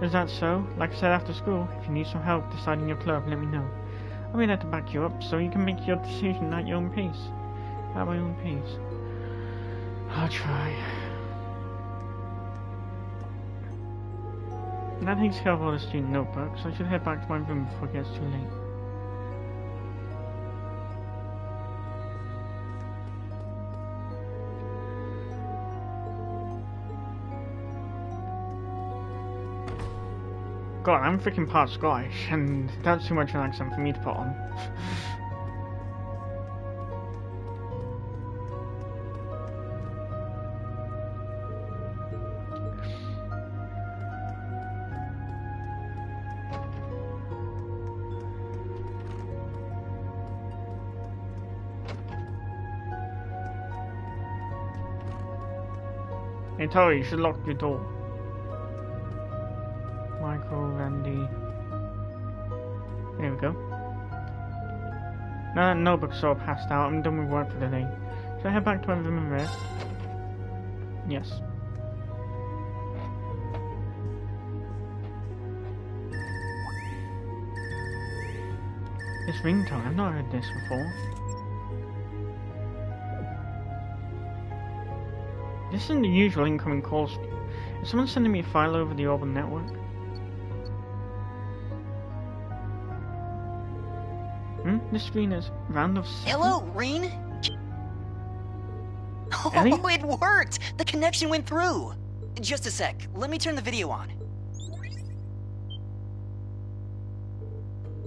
Speaker 1: Is that so? Like I said after school, if you need some help deciding your club, let me know. I'll be there to back you up so you can make your decision at your own pace. At my own pace. I'll try. That takes care of all the student notebooks. I should head back to my room before it gets too late. God, I'm freaking part Scottish, and that's too much of an accent for me to put on. Hey Tori, you should lock your door. Michael, Randy. There we go. Now that notebook's all passed out, I'm done with work for the day. Should I head back to my room and rest? Yes. This ringtone, I've not heard this before. This isn't the usual incoming call stream. Is someone sending me a file over the Orbital network? This screen is round of 7?
Speaker 20: Hello, Reen?
Speaker 1: Ellie?
Speaker 20: Oh, it worked! The connection went through! Just a sec, let me turn the video on.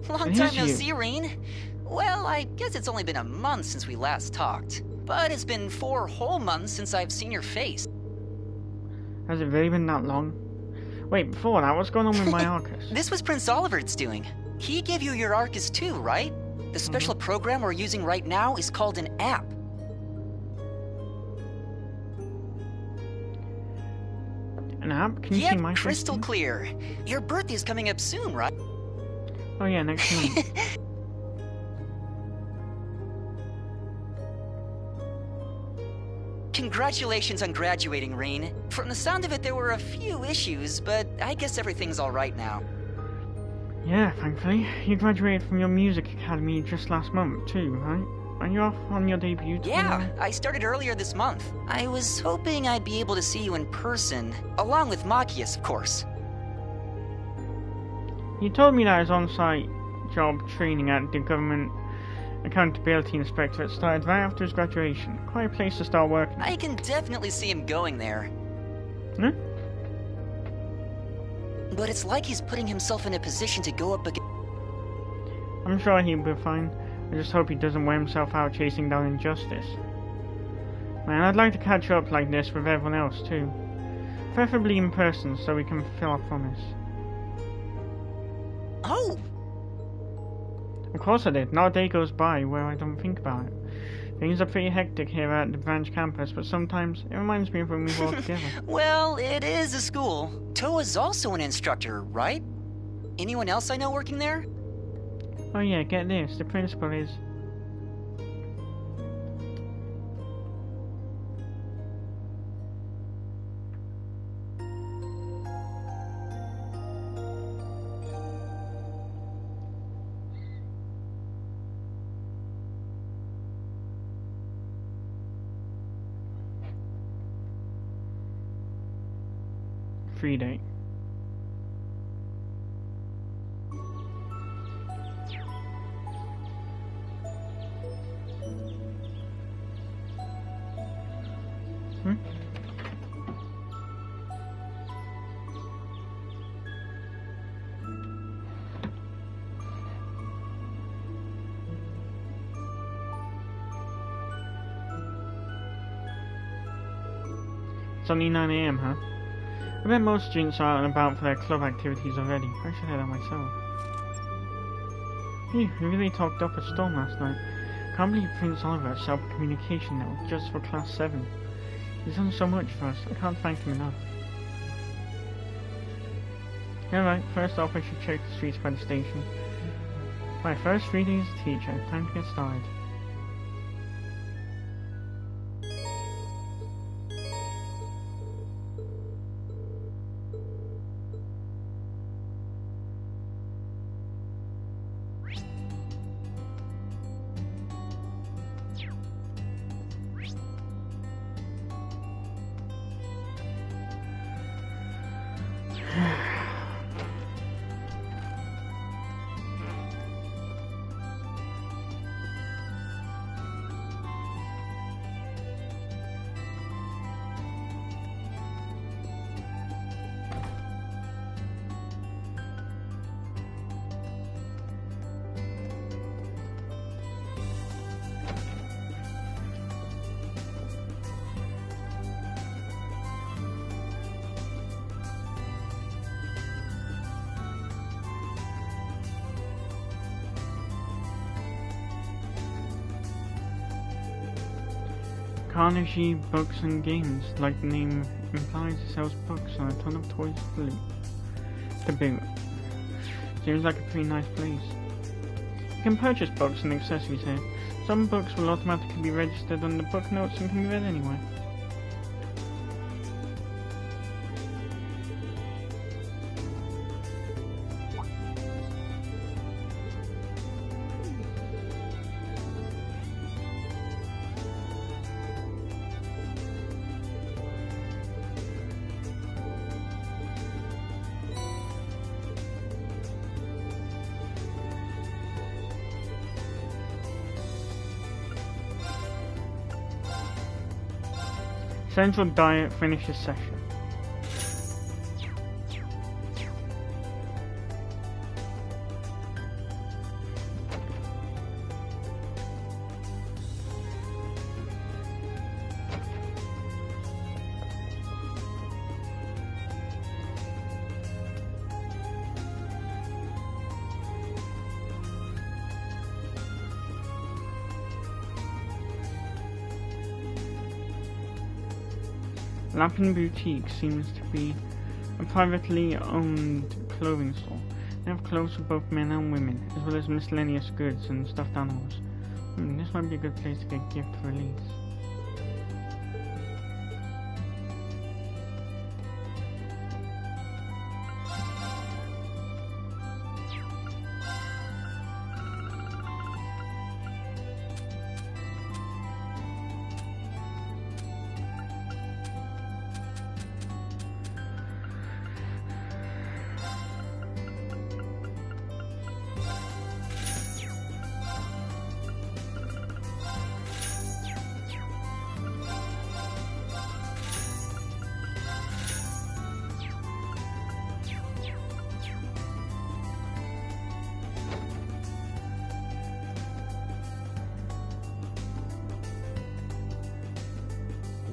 Speaker 20: Long time no see, Reen. Well, I guess it's only been a month since we last talked. But it's been 4 whole months since I've seen your face.
Speaker 1: Has it really been that long? Wait, before that, what's going on with my Arcus?
Speaker 20: This was Prince Oliver's doing. He gave you your Arcus too, right? The special program we're using right now is called an app.
Speaker 1: An app? Can you see my face?
Speaker 20: Crystal clear. Your birthday's coming up soon, right?
Speaker 1: Oh yeah, next month.
Speaker 20: Congratulations on graduating, Reen. From the sound of it, there were a few issues, but I guess everything's all right now.
Speaker 1: Yeah, thankfully. You graduated from your music academy just last month, too, right? Are you off on your debut tomorrow?
Speaker 20: Yeah, I started earlier this month. I was hoping I'd be able to see you in person, along with Machias, of course.
Speaker 1: You told me that his on-site job training at the Government Accountability Inspectorate started right after his graduation. Quite a place to start working.
Speaker 20: I can definitely see him going there.
Speaker 1: Hmm?
Speaker 20: But it's like he's putting himself in a position to go up against...
Speaker 1: I'm sure he'll be fine. I just hope he doesn't wear himself out chasing down injustice. Man, I'd like to catch up like this with everyone else too. Preferably in person so we can fulfill our promise.
Speaker 20: Oh!
Speaker 1: Of course I did. Not a day goes by where I don't think about it. Things are pretty hectic here at the branch campus, but sometimes it reminds me of when we were all together.
Speaker 20: Well, it is a school. Toa's also an instructor, right? Anyone else I know working there?
Speaker 1: Oh yeah, get this. The principal is... free day. It's only 9 AM, huh? I bet most students are out and about for their club activities already. I should head out myself. Phew, we really talked up a storm last night. Can't believe Prince Oliver set up a communication network just for Class 7. He's done so much for us, I can't thank him enough. Alright, first off I should check the streets by the station. My first 3 days as a teacher, time to get started. Carnegie Books and Games. Like the name implies, it sells books and a ton of toys to boot. Seems like a pretty nice place. You can purchase books and accessories here. Some books will automatically be registered on the book notes and can be read anywhere. Central Diet finishes session. Lapin Boutique seems to be a privately owned clothing store. They have clothes for both men and women, as well as miscellaneous goods and stuffed animals. This might be a good place to get gift release.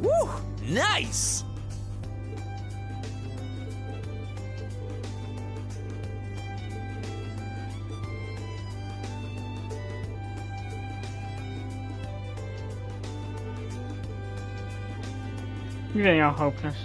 Speaker 21: Woo! Nice!
Speaker 1: They are hopeless.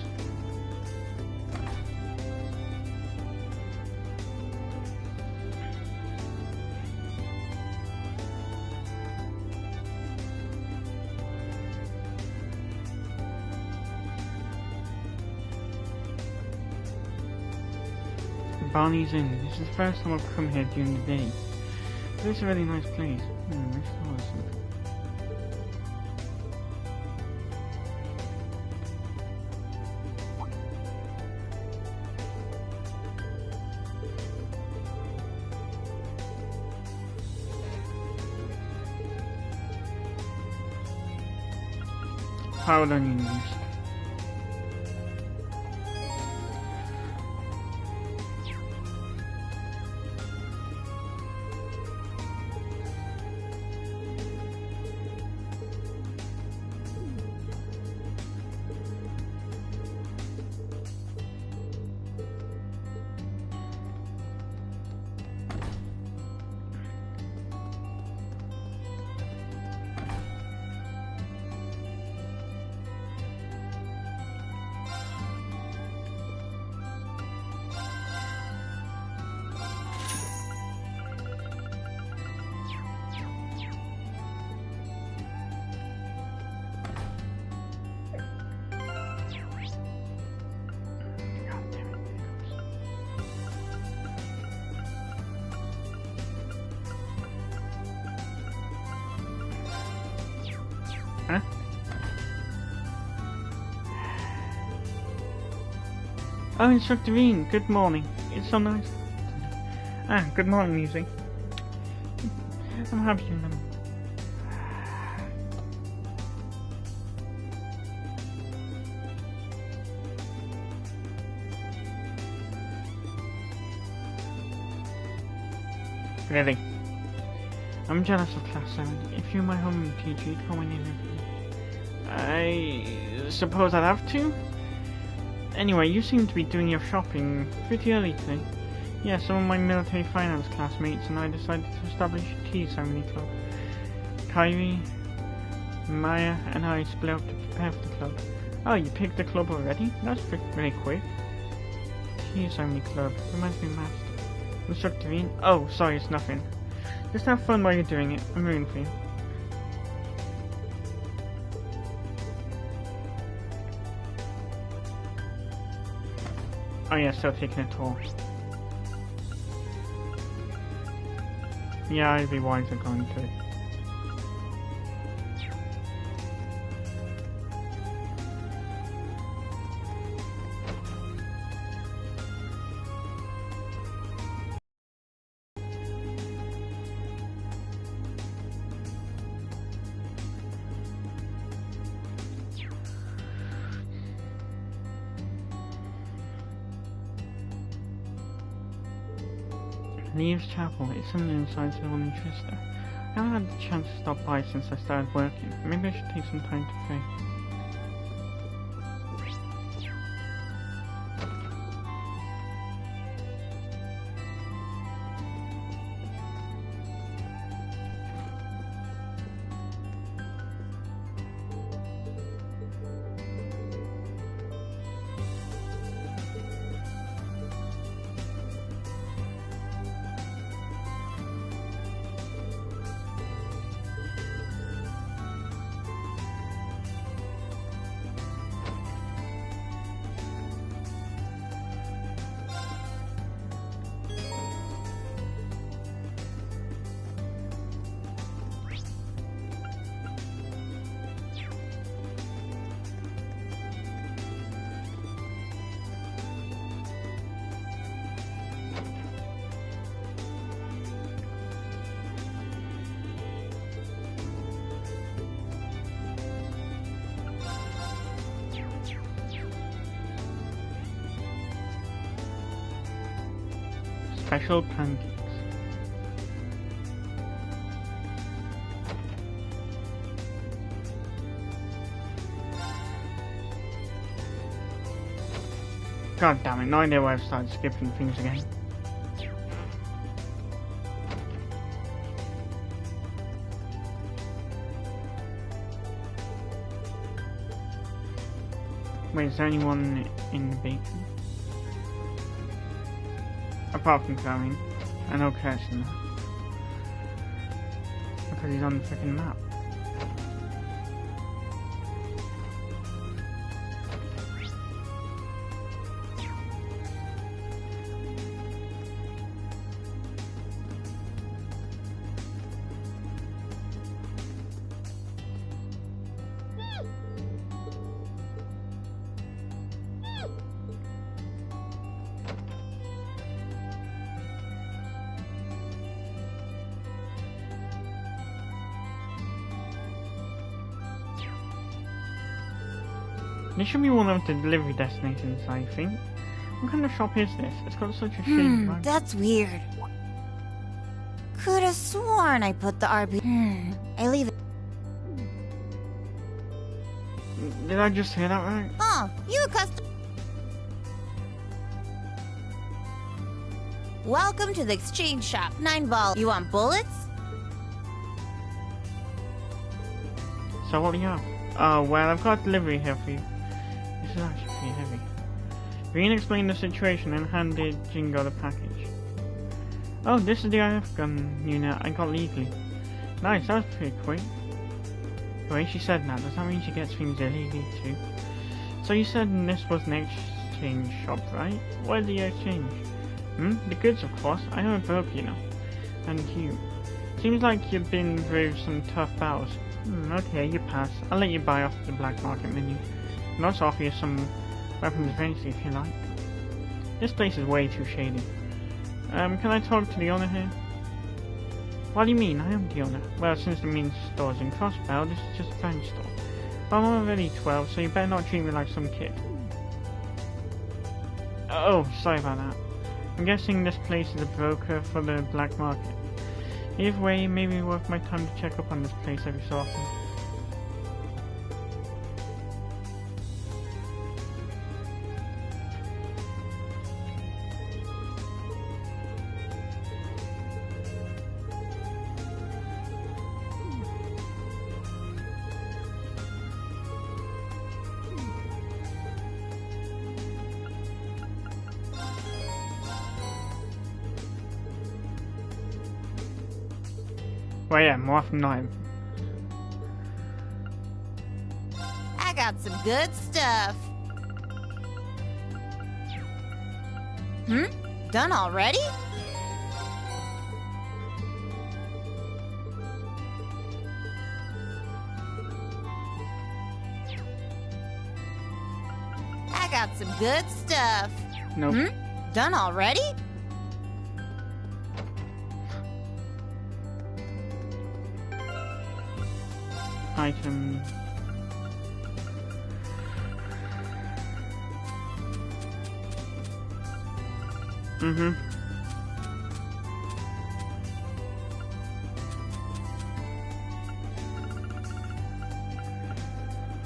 Speaker 1: Barney's Inn. This is the first time I've come here during the day. This is a really nice place. Nice flowers. Powder onions. Huh? Oh, Instructor Ian, good morning. It's so nice. Good morning, music. I'm happy you know. Really? I'm jealous of Class 7. If you're my home teacher, you'd go in and I suppose I'd have to? Anyway, you seem to be doing your shopping pretty early today. Yeah, some of my military finance classmates and I decided to establish a tea ceremony club. Kyrie, Maya and I split up to prepare for the club. Oh, you picked the club already? That's pretty quick. Tears only club. Reminds me of Master. Instructor Ian? Oh, sorry, it's nothing. Just have fun while you're doing it. I'm rooting for you. Oh yeah, still taking a tour. Yeah, I'd be wiser going to it. Leaves Chapel. It's something inside the one interest there. I haven't had the chance to stop by since I started working. Maybe I should take some time to pray. Special pancakes. God damn it, no idea why I've started skipping things again. Wait, is there anyone in the bakery? Apart from Chloe. I know Kurt's in there. Because he's on the freaking map. This should be one of the delivery destinations, I think. What kind of shop is this? It's got such a shady vibe.
Speaker 7: That's weird. Could have sworn I put the RP. I leave it.
Speaker 1: Did I just hear that right?
Speaker 7: Oh, you a custom. Welcome to the exchange shop. 9 ball. You want bullets?
Speaker 1: So what do you have? Oh, well, I've got delivery here for you. This is actually pretty heavy. Green explained the situation and handed Jingo the package. Oh, this is the IF gun unit I got legally. Nice, that was pretty quick. The way she said that, does that mean she gets things illegally too? So you said this was an exchange shop, right? What is the exchange? The goods, of course. I know it broke, you know. And you. Seems like you've been through some tough battles. Okay, you pass. I'll let you buy off the black market menu. And also offer you some weapons eventually if you like. This place is way too shady. Can I talk to the owner here? What do you mean? I am the owner. Well, since the main store's in Crossbell, this is just a French store. But I'm already 12, so you better not treat me like some kid. Oh, sorry about that. I'm guessing this place is a broker for the black market. Either way, maybe worth my time to check up on this place every so often. Well, yeah, more often than
Speaker 7: I got some good stuff. Done already? I got some good stuff.
Speaker 1: Nope.
Speaker 7: Done already?
Speaker 1: Item.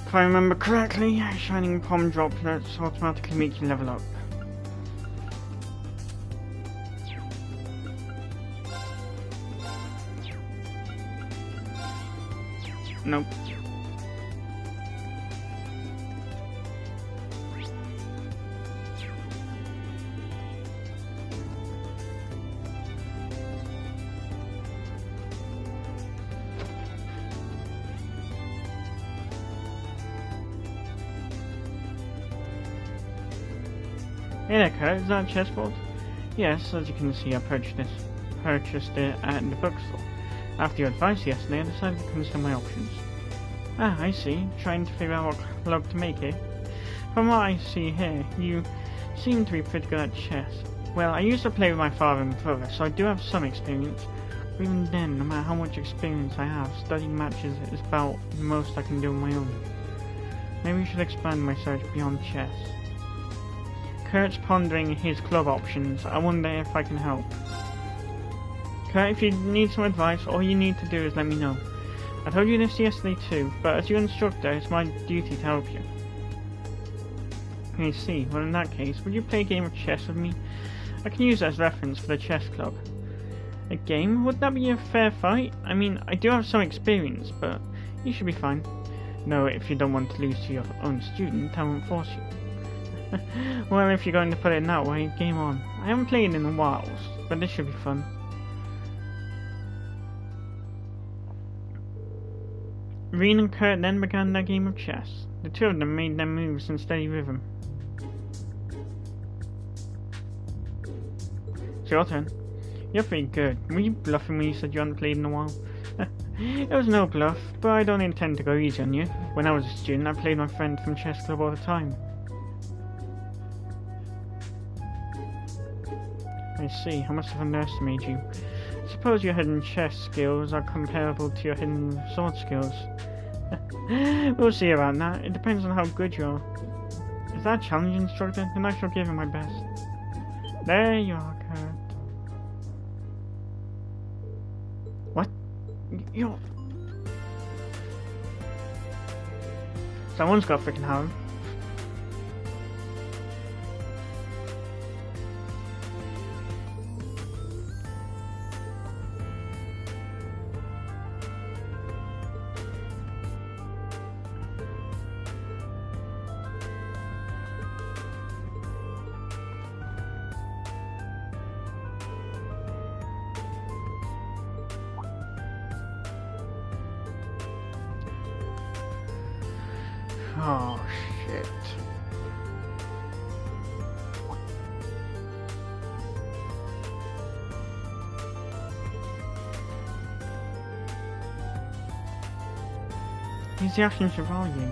Speaker 1: If I remember correctly, shining palm droplets automatically make you level up. Nope. Hey there, Kurt, is that a chessboard? Yes, as you can see, I purchased it at the bookstore. After your advice yesterday, I decided to consider my options. Ah, I see. Trying to figure out what club to make it. From what I see here, you seem to be pretty good at chess. Well, I used to play with my father and brother, so I do have some experience. But even then, no matter how much experience I have, studying matches is about the most I can do on my own. Maybe we should expand my search beyond chess. Kurt's pondering his club options. I wonder if I can help. Kurt, if you need some advice, all you need to do is let me know. I told you this yesterday too, but as your instructor, it's my duty to help you. I see. Well, in that case, would you play a game of chess with me? I can use it as reference for the chess club. A game? Would that be a fair fight? I mean, I do have some experience, but you should be fine. No, if you don't want to lose to your own student, I won't force you. Well, if you're going to put it in that way, game on. I haven't played in a while, but this should be fun. Reen and Kurt then began their game of chess. The two of them made their moves in steady rhythm. It's your turn. You're pretty good. Were you bluffing when you said you hadn't played in a while? It was no bluff, but I don't intend to go easy on you. When I was a student, I played my friend from chess club all the time. I see. I must have underestimated you. I suppose your hidden chess skills are comparable to your hidden sword skills. We'll see about that. It depends on how good you are. Is that a challenge, instructor? Then I shall give it my best. There you are, Kurt. What? You're... Someone's got freaking home. Oh, shit. He's the action chevalier.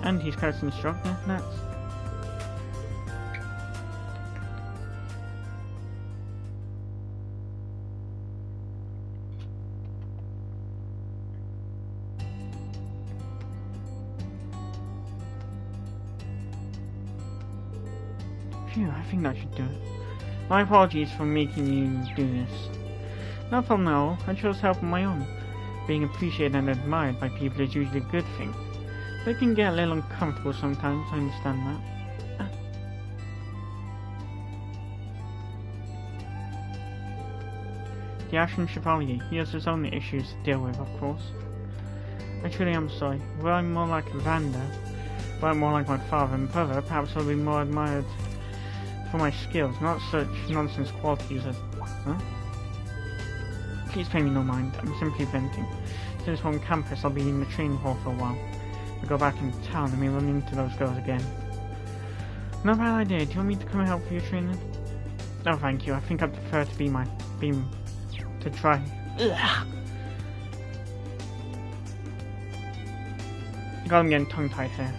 Speaker 1: And he's Kurt's instructor. Nuts. Phew, I think that should do it. My apologies for making you do this. No problem at all. I chose help on my own. Being appreciated and admired by people is usually a good thing. But it can get a little uncomfortable sometimes, I understand that. The Ashen Chevalier, he has his own issues to deal with, of course. I truly am sorry. Were I more like Vander, were I more like my father and brother, perhaps I would be more admired for my skills, not such nonsense qualities as... Huh? Please pay me no mind. I'm simply venting. Since home campus, I'll be in the training hall for a while. If I go back into town, I may run into those girls again. Not a bad idea. Do you want me to come and help for your training? No, thank you. I think I'd prefer to to try. Ugh. God, I'm getting tongue-tied here.